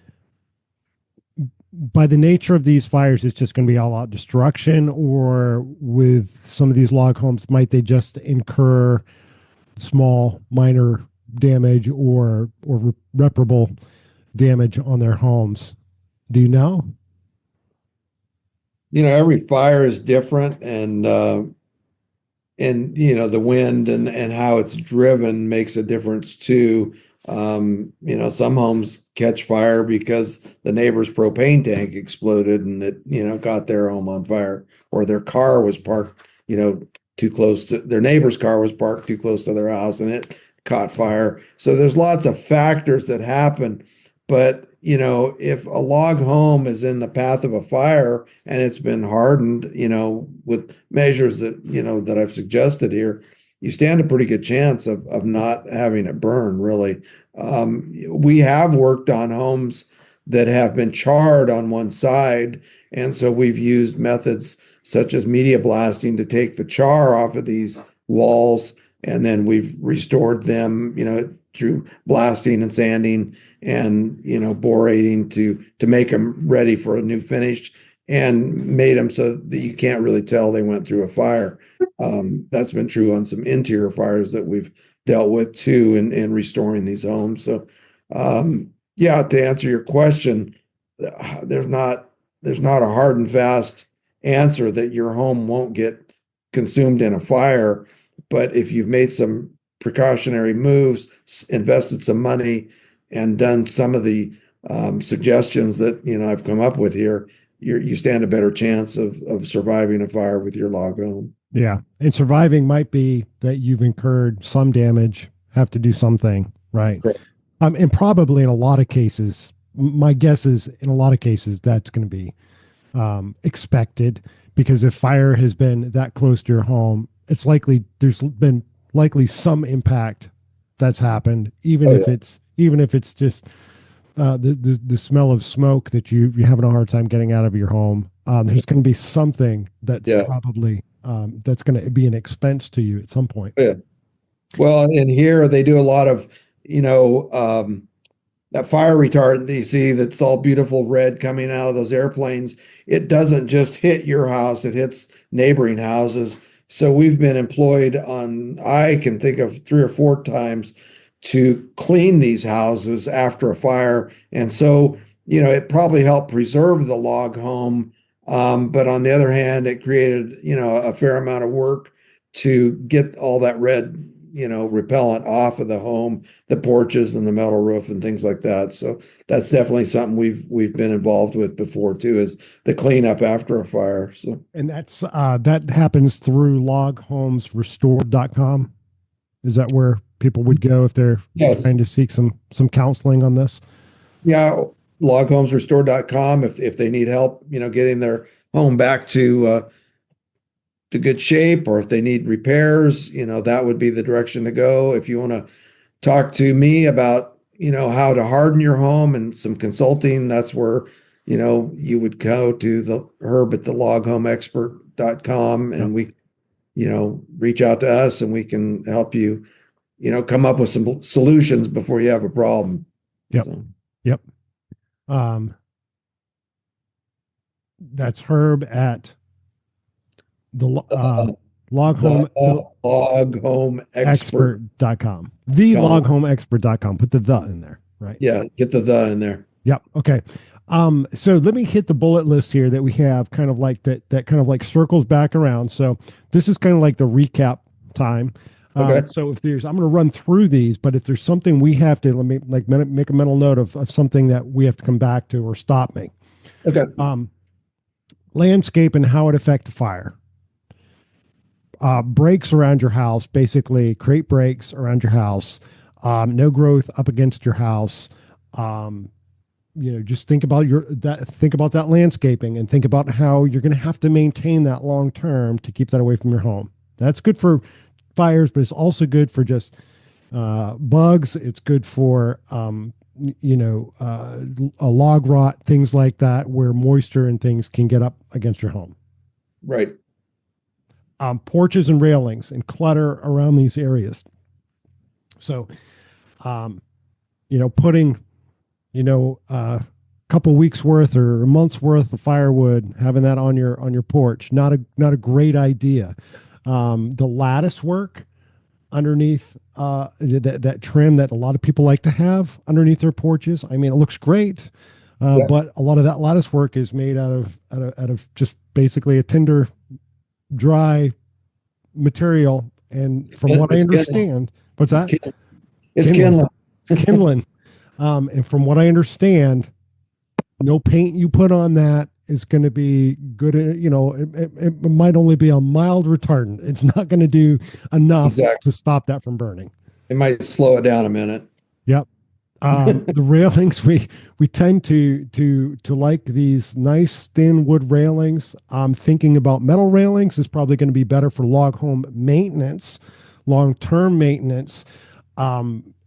by the nature of these fires, it's just going to be all out destruction, or with some of these log homes, might they just incur small, minor damage or reparable damage on their homes? Do you know? Every fire is different, and the wind and how it's driven makes a difference too. Some homes catch fire because the neighbor's propane tank exploded and it got their home on fire, or their car was parked too close to their neighbor's car was parked too close to their house and it caught fire. So there's lots of factors that happen. But, if a log home is in the path of a fire and it's been hardened, with measures that I've suggested here, you stand a pretty good chance of not having it burn, really. We have worked on homes that have been charred on one side. And so we've used methods such as media blasting to take the char off of these walls. And then we've restored them, through blasting and sanding and, borating to make them ready for a new finish and made them so that you can't really tell they went through a fire. That's been true on some interior fires that we've dealt with too in restoring these homes. So, yeah, to answer your question, there's not a hard and fast answer that your home won't get consumed in a fire. But if you've made some precautionary moves, invested some money, and done some of the suggestions that I've come up with here, you stand a better chance of surviving a fire with your log home. Yeah, and surviving might be that you've incurred some damage, have to do something, right? Correct. And probably in a lot of cases, my guess is in a lot of cases that's going to be expected, because if fire has been that close to your home, it's likely there's been likely some impact that's happened, even if it's just the smell of smoke that you're having a hard time getting out of your home. There's going to be something that's probably that's going to be an expense to you at some point. Yeah. Well, in here they do a lot of, that fire retardant that you see that's all beautiful red coming out of those airplanes. It doesn't just hit your house, it hits neighboring houses. So we've been employed on, I can think of 3 or 4 times to clean these houses after a fire. And so, it probably helped preserve the log home. But on the other hand, it created, a fair amount of work to get all that red, repellent off of the home, the porches and the metal roof and things like that. So that's definitely something we've been involved with before too, is the cleanup after a fire. So, and that's that happens through loghomesrestored.com. Is that where people would go if they're trying to seek some counseling on this? Yeah, loghomesrestored.com if they need help, getting their home back to good shape, or if they need repairs, that would be the direction to go. If you want to talk to me about, how to harden your home and some consulting, that's where, you would go to the Herb at the loghomexpert.com, and we, reach out to us and we can help you, come up with some solutions before you have a problem. Yep. So. Yep. That's Herb at the loghomexpert.com. The loghomexpert.com. Put the in there, right? Yeah, get the in there. Yep. Okay. So let me hit the bullet list here that we have, kind of like that kind of like circles back around. So this is kind of like the recap time. Okay. So if I'm going to run through these, but if there's something we have to, let me make a mental note of something that we have to come back to or stop me. Okay. Landscape and how it affects fire. Breaks around your house, basically create breaks around your house. No growth up against your house. Just think about that landscaping, and think about how you're going to have to maintain that long term to keep that away from your home. That's good for fires, but it's also good for just bugs. It's good for a log rot, things like that, where moisture and things can get up against your home. Right. Porches and railings and clutter around these areas. So, putting, a couple weeks worth or a month's worth of firewood, having that on your porch, not a great idea. The lattice work underneath that trim that a lot of people like to have underneath their porches. I mean, it looks great, but a lot of that lattice work is made out of just basically a tinder, dry material. And from what I understand, what's that? It's kindling. It's kindling. And from what I understand, no paint you put on that is going to be good. It might only be a mild retardant. It's not going to do enough Exactly. to stop that from burning. It might slow it down a minute. Yep. The railings, we tend to like these nice thin wood railings. I'm thinking about metal railings is probably going to be better for log home maintenance, long-term maintenance.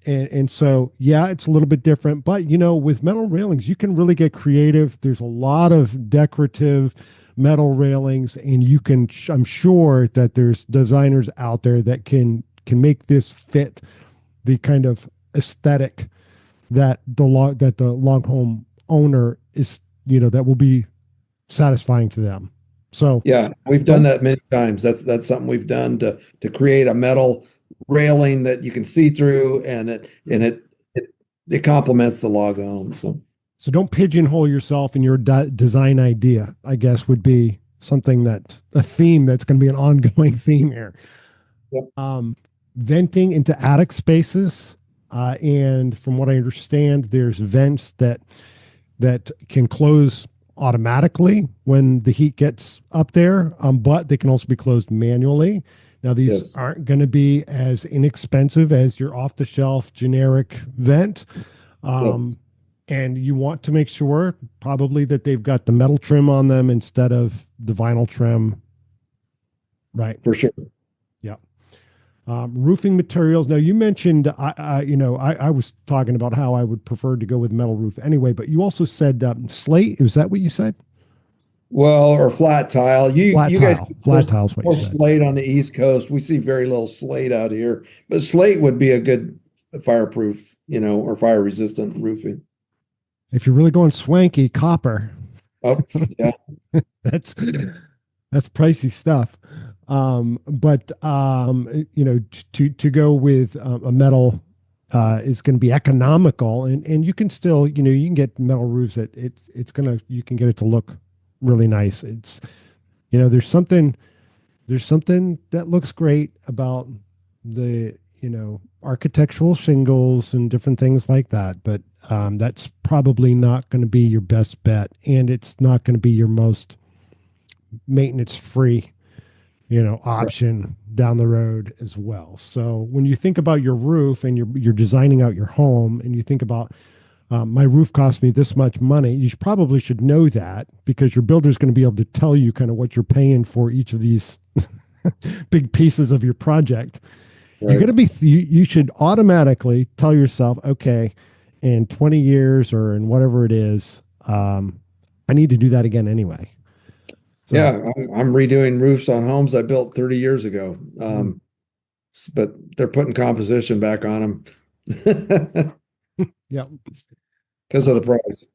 And so yeah, it's a little bit different, but with metal railings you can really get creative. There's a lot of decorative metal railings, and I'm sure that there's designers out there that can make this fit the kind of aesthetic that the log home owner is, that will be satisfying to them. So Yeah, we've done don't that many times. That's something we've done to create a metal railing that you can see through, and it complements the log home. so don't pigeonhole yourself in your design idea, I guess, would be something that a theme that's going to be an ongoing theme here. Yep. Venting into attic spaces. And from what I understand, there's vents that can close automatically when the heat gets up there, but they can also be closed manually. Now, these Yes, aren't going to be as inexpensive as your off the shelf generic vent. yes, Um, and you want to make sure probably that they've got the metal trim on them instead of the vinyl trim. Right. for sure. Yeah. Roofing materials. Now you mentioned, I was talking about how I would prefer to go with metal roof anyway, but you also said slate. Is that what you said? Well, or flat tile. Flat You guys tile. more, Flat tile is what you more said. slate on the East Coast. We see very little slate out here, but slate would be a good fireproof, or fire resistant roofing. If you're really going swanky, copper. Oh, yeah, That's that's pricey stuff. But to go with a metal is going to be economical, and you can still, you can get metal roofs that you can get it to look really nice. It's, there's something that looks great about the, architectural shingles and different things like that, but that's probably not going to be your best bet, and it's not going to be your most maintenance free, option down the road as well. So when you think about your roof and you're designing out your home, and you think about, my roof cost me this much money, you probably should know that, because your builder is going to be able to tell you kind of what you're paying for each of these big pieces of your project. You're right. going to be, you should automatically tell yourself, okay, in 20 years or in whatever it is, I need to do that again anyway. Yeah, So, I'm redoing roofs on homes I built 30 years ago. But they're putting composition back on them yeah. because of the price.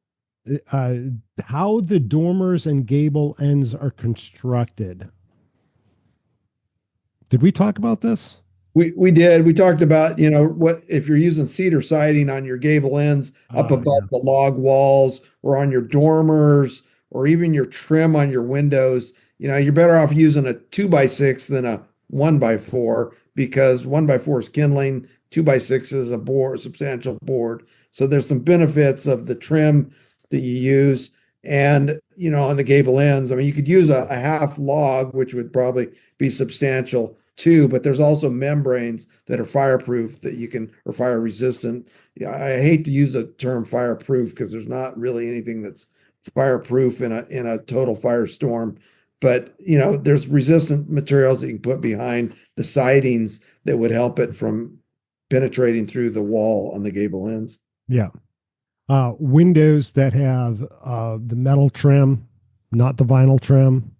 Uh, how the dormers and gable ends are constructed. Did we talk about this? We did. We talked about, what if you're using cedar siding on your gable ends up above Yeah. the log walls, or on your dormers, or even your trim on your windows, you're better off using a 2x6 than a 1x4, because 1x4 is kindling, 2x6 is a board, substantial board. So there's some benefits of the trim that you use. And, on the gable ends, I mean, you could use a half log, which would probably be substantial too, but there's also membranes that are fireproof that you can, or fire resistant. Yeah, I hate to use the term fireproof because there's not really anything that's fireproof in a total firestorm. But there's resistant materials that you can put behind the sidings that would help it from penetrating through the wall on the gable ends. Yeah. Windows that have the metal trim, not the vinyl trim.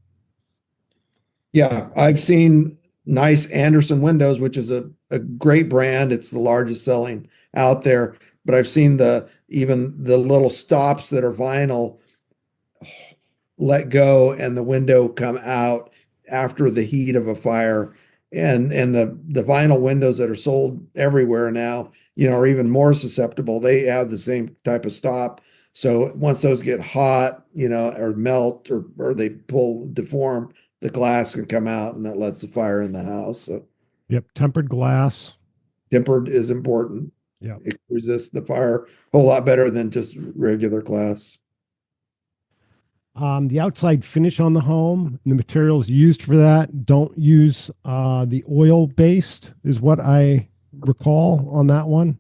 Yeah, I've seen nice Anderson windows, which is a great brand. It's the largest selling out there. But I've seen even the little stops that are vinyl let go and the window come out after the heat of a fire. And the vinyl windows that are sold everywhere now, are even more susceptible. They have the same type of stop. So once those get hot, or melt, or they deform, the glass can come out, and that lets the fire in the house. So Yep. Tempered glass. tempered is important. Yep. It resists the fire a whole lot better than just regular glass. The outside finish on the home, the materials used for that, don't use the oil based, is what I recall on that one.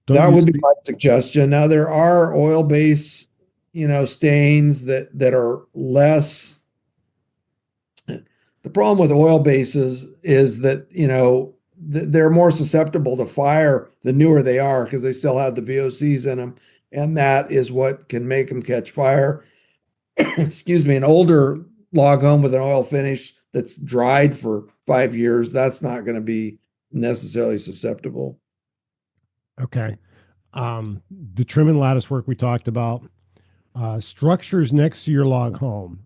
Don't That would use be the, my suggestion. Now there are oil-based, stains that are less. The problem with oil bases is that, they're more susceptible to fire the newer they are because they still have the VOCs in them, and that is what can make them catch fire. Excuse me, an older log home with an oil finish that's dried for 5 years, that's not going to be necessarily susceptible. okay. The trim and lattice work we talked about, structures next to your log home.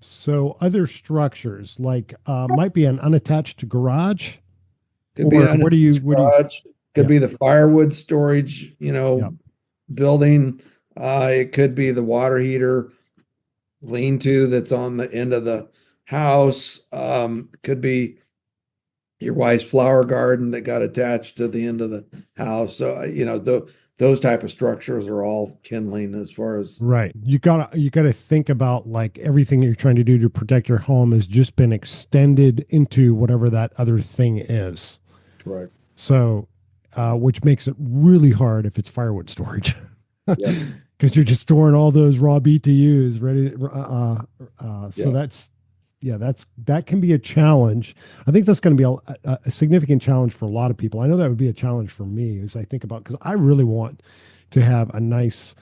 So other structures like might be an unattached garage, Could be or an what do you, garage, could yeah, be the firewood storage, yeah, building. It could be the water heater lean-to that's on the end of the house. Could be your wife's flower garden that got attached to the end of the house. So, those type of structures are all kindling as far as right. You gotta think about like everything that you're trying to do to protect your home has just been extended into whatever that other thing is. correct. So, which makes it really hard if it's firewood storage, Yep. because you're just storing all those raw BTUs ready. So Yeah. yeah, that can be a challenge. I think that's going to be a significant challenge for a lot of people. I know that would be a challenge for me as I think about, because I really want to have a nice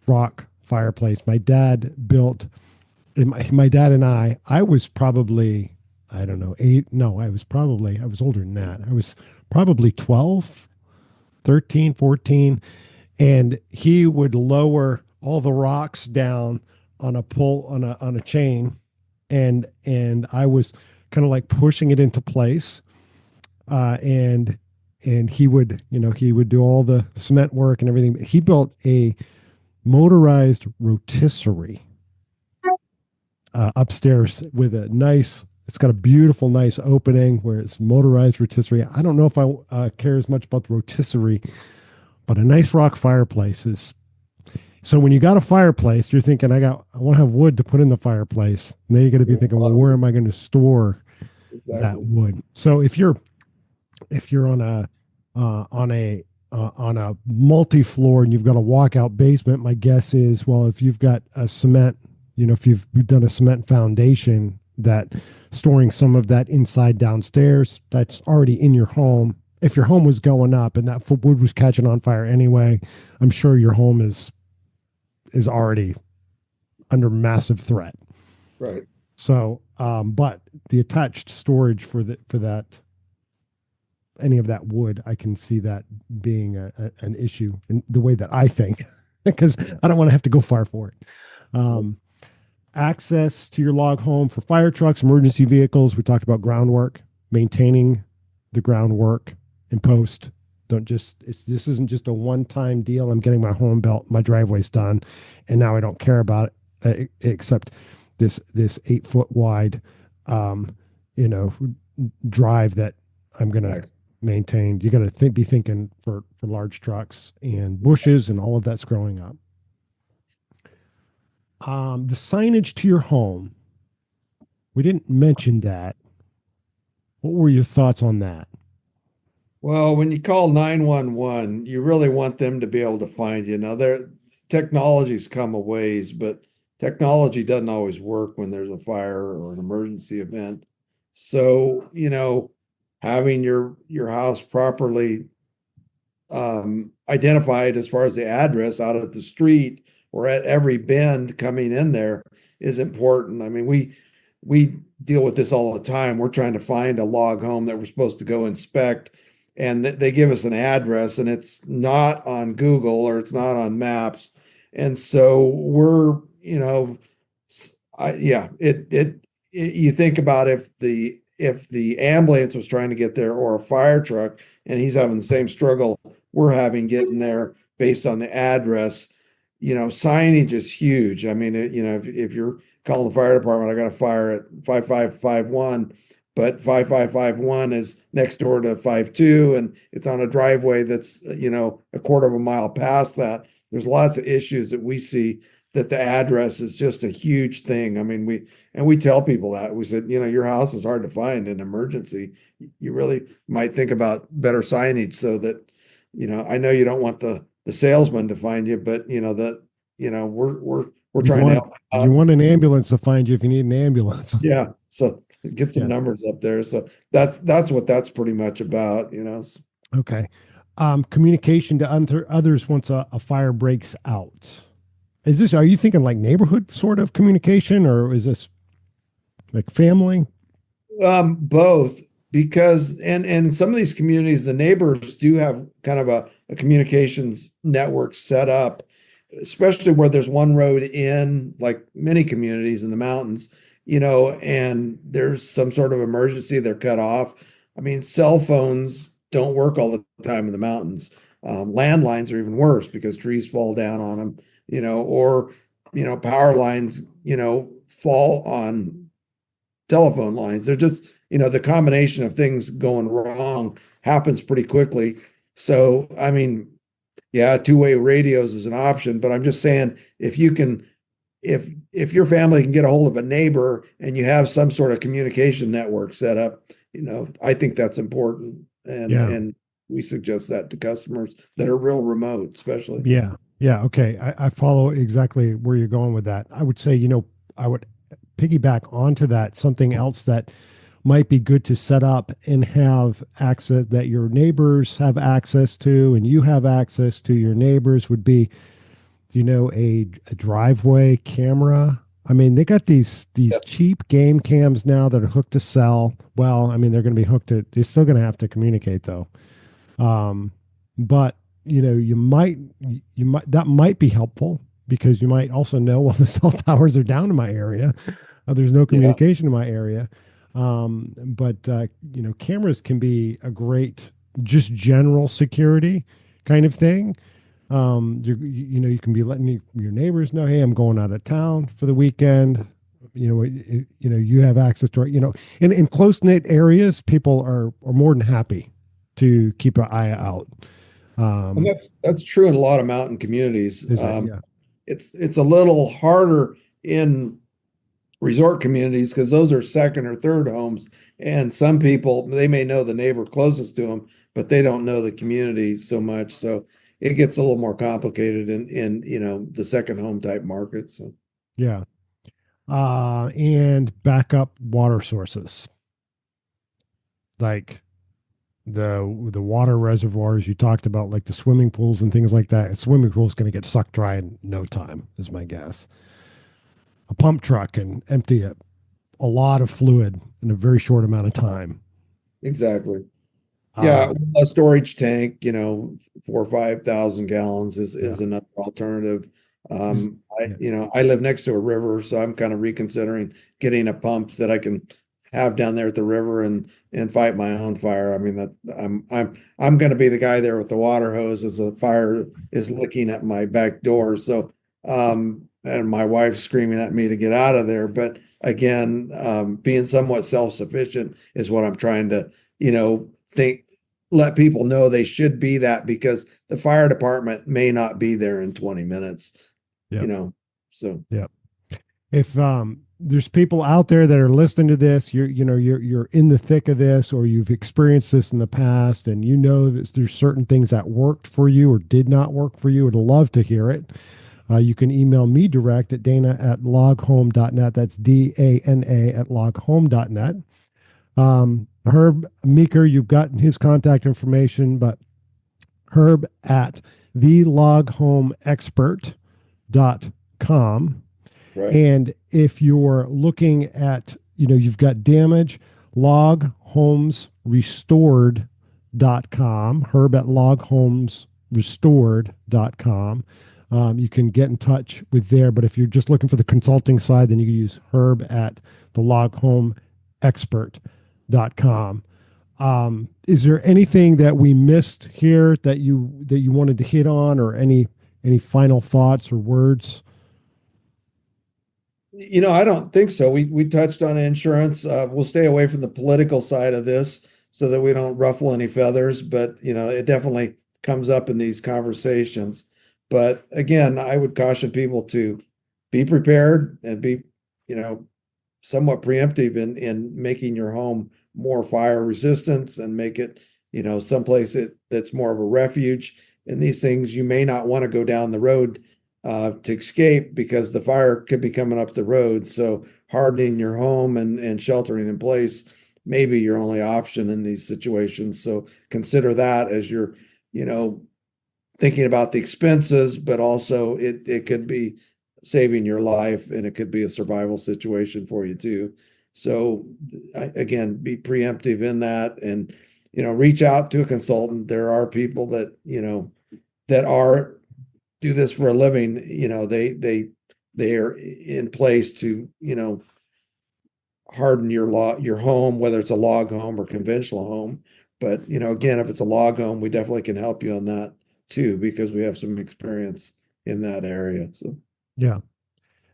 rock fireplace. My dad built, my dad and I was probably, I don't know, eight. No, I was older than that. I was probably 12, 13, 14. And he would lower all the rocks down on a pull on a chain. And I was kind of like pushing it into place. And he would, he would do all the cement work and everything. He built a motorized rotisserie upstairs with a nice, it's got a beautiful nice opening where it's motorized rotisserie. I don't know if I care as much about the rotisserie, but a nice rock fireplace is. So when you got a fireplace, you're thinking, I want to have wood to put in the fireplace. And then you're going to be thinking, well, where am I going to store that Exactly. wood? So if you're on a multi-floor and you've got a walkout basement, my guess is, well, if you've got a cement, if you've done a cement foundation, that storing some of that inside downstairs, that's already in your home. If your home was going up and that wood was catching on fire anyway, I'm sure your home is already under massive threat. Right. So, but the attached storage for that, any of that wood, I can see that being an issue in the way that I think, because I don't want to have to go far for it. Um, Access to your log home for fire trucks, emergency vehicles. We talked about groundwork, maintaining the groundwork in post. Don't just, this isn't just a one-time deal. I'm getting my home built, my driveway's done, and now I don't care about it except this 8 foot wide, um, you know, drive that I'm gonna Next. maintain. You got to be thinking for large trucks and bushes and all of that's growing up. The signage to your home. We didn't mention that. What were your thoughts on that? Well, when you call 911, you really want them to be able to find you. Now, technology's come a ways, but technology doesn't always work when there's a fire or an emergency event. So, having your house properly identified as far as the address out at the street or at every bend coming in there is important. I mean, we deal with this all the time. We're trying to find a log home that we're supposed to go inspect, and they give us an address, and it's not on Google or it's not on maps, and so we're, yeah, you think about if the ambulance was trying to get there or a fire truck and he's having the same struggle we're having getting there based on the address. Signage is huge. I mean, if you're calling the fire department, I got a fire at 5551, but 5551 is next door to 52 and it's on a driveway that's, a quarter of a mile past that. There's lots of issues that we see that the address is just a huge thing. I mean, we tell people that. We said, your house is hard to find in an emergency. You really might think about better signage so that, I know you don't want the salesman to find you, but we're You trying to want help you out. want an ambulance to find you if you need an ambulance. Yeah. So get some Yeah. numbers up there. So that's what that's pretty much about. Okay. Communication to others once a fire breaks out. Are you thinking like neighborhood sort of communication, or is this like family? Both, because and some of these communities, the neighbors do have kind of a communications network set up, especially where there's one road in, like many communities in the mountains, and there's some sort of emergency, they're cut off. I mean, cell phones don't work all the time in the mountains. Landlines are even worse because trees fall down on them, or power lines, fall on telephone lines. They're just, the combination of things going wrong happens pretty quickly. So, I mean, yeah, two-way radios is an option, but I'm just saying if you can, if your family can get a hold of a neighbor and you have some sort of communication network set up, I think that's important. Yeah. And we suggest that to customers that are real remote, especially. Yeah. Yeah. Okay. I follow exactly where you're going with that. I would say, I would piggyback onto that. Something else that might be good to set up and have access, that your neighbors have access to and you have access to your neighbors, would be, a driveway camera. I mean, they got these Yep. cheap game cams now that are hooked to cell. Well, I mean, they're going to be hooked to. They're still going to have to communicate though. But you might that might be helpful because you might also know, well, the cell towers are down in my area. There's no Yeah. communication in my area. But cameras can be a great just general security kind of thing. You can be letting your neighbors know, hey, I'm going out of town for the weekend. You have access to it. In close knit areas, people are more than happy to keep an eye out. And Um, that's true in a lot of mountain communities. is it? Yeah. It's a little harder in resort communities because those are second or third homes, and some people, they may know the neighbor closest to them, but they don't know the community so much. So it gets a little more complicated in the second home type market. So Yeah. And backup water sources, like the water reservoirs you talked about, like the swimming pools and things like that. A swimming pool is going to get sucked dry in no time, is my guess. A pump truck can empty a lot of fluid in a very short amount of time. exactly. Yeah, Um, a storage tank, 4 or 5 thousand gallons yeah. is another alternative. Is- yeah. I live next to a river, so I'm kind of reconsidering getting a pump that I can have down there at the river and fight my own fire. I mean that I'm going to be the guy there with the water hose as the fire is licking at my back door. So and my wife's screaming at me to get out of there. But again, being somewhat self-sufficient is what I'm trying to, think, let people know they should be that because the fire department may not be there in 20 minutes, Yeah. you know. So Yeah. If there's people out there that are listening to this, you're in the thick of this, or you've experienced this in the past, and that there's certain things that worked for you or did not work for you, I'd love to hear it. You can email me direct at dana@loghome.net. That's DANA at loghome.net. Herb Meeker, you've gotten his contact information, but Herb at theloghomeexpert.com. right, And if you're looking at, you've got damage, loghomesrestored.com, Herb at loghomesrestored.com. You can get in touch with there. But if you're just looking for the consulting side, then you can use Herb at theloghomeexpert.com. Is there anything that we missed here that you wanted to hit on, or any final thoughts or words? I don't think so. We touched on insurance. We'll stay away from the political side of this so that we don't ruffle any feathers, but it definitely comes up in these conversations. But again, I would caution people to be prepared and be, somewhat preemptive in making your home more fire resistance and make it, someplace that's more of a refuge. And these things, you may not want to go down the road to escape because the fire could be coming up the road. So hardening your home and sheltering in place may be your only option in these situations. So consider that as you're, thinking about the expenses, but also it could be saving your life, and it could be a survival situation for you too. So again, be preemptive in that, and reach out to a consultant. There are people that that are do this for a living. They are in place to harden your home, whether it's a log home or conventional home. But again, if it's a log home, we definitely can help you on that too, because we have some experience in that area. So Yeah.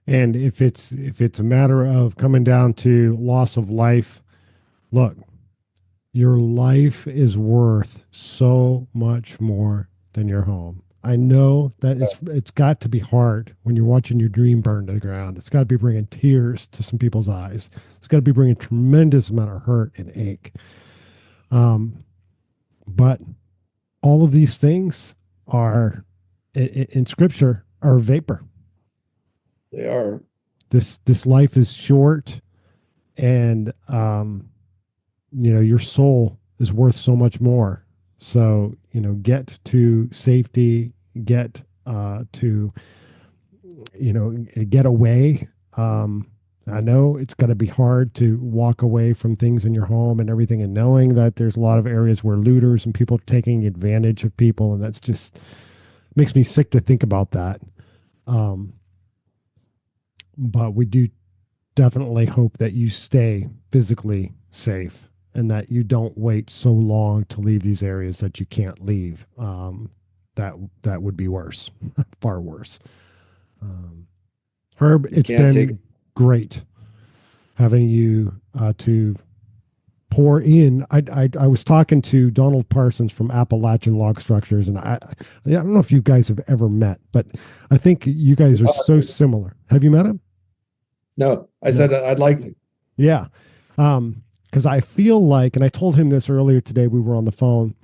And if it's a matter of coming down to loss of life, look, your life is worth so much more than your home. I know that it's got to be hard when you're watching your dream burn to the ground. It's got to be bringing tears to some people's eyes. It's got to be bringing a tremendous amount of hurt and ache. But all of these things are in scripture are vapor. they are. This life is short, and your soul is worth so much more. So get to safety, get to get away. I know it's going to be hard to walk away from things in your home and everything, and knowing that there's a lot of areas where looters and people are taking advantage of people, and that's just makes me sick to think about that. But we do definitely hope that you stay physically safe and that you don't wait so long to leave these areas that you can't leave. That would be worse, far worse. Herb, it's been great having you to pour in. I was talking to Donald Parsons from Appalachian Log Structures, and I don't know if you guys have ever met, but I think you guys are so similar. Have you met him? No, I said I'd like to. Yeah. Because I feel like, and I told him this earlier today, we were on the phone,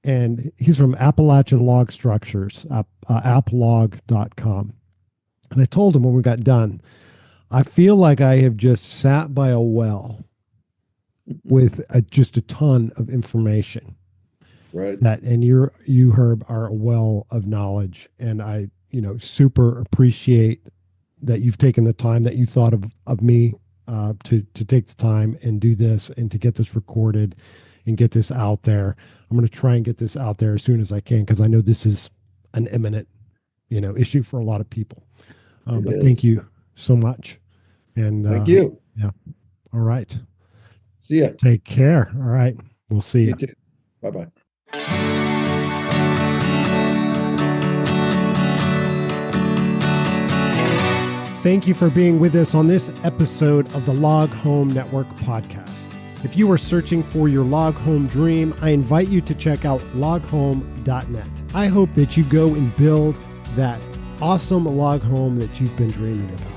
and he's from Appalachian Log Structures, applog.com. And I told him when we got done, I feel like I have just sat by a well with just a ton of information. Right. And you, Herb, are a well of knowledge. And I, super appreciate that you've taken the time, that you thought of me to take the time and do this and to get this recorded and get this out there. I'm going to try and get this out there as soon as I can, because I know this is an imminent, issue for a lot of people. But thank you so much. And thank you. Yeah. All right. See ya. Take care. All right. We'll see you. Too. Bye-bye. Thank you for being with us on this episode of the Log Home Network podcast. If you are searching for your log home dream, I invite you to check out loghome.net. I hope that you go and build that awesome log home that you've been dreaming about.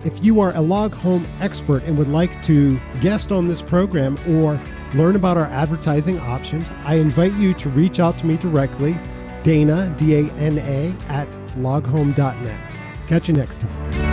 If you are a log home expert and would like to guest on this program or learn about our advertising options, I invite you to reach out to me directly, Dana, D-A-N-A, at loghome.net. Catch you next time.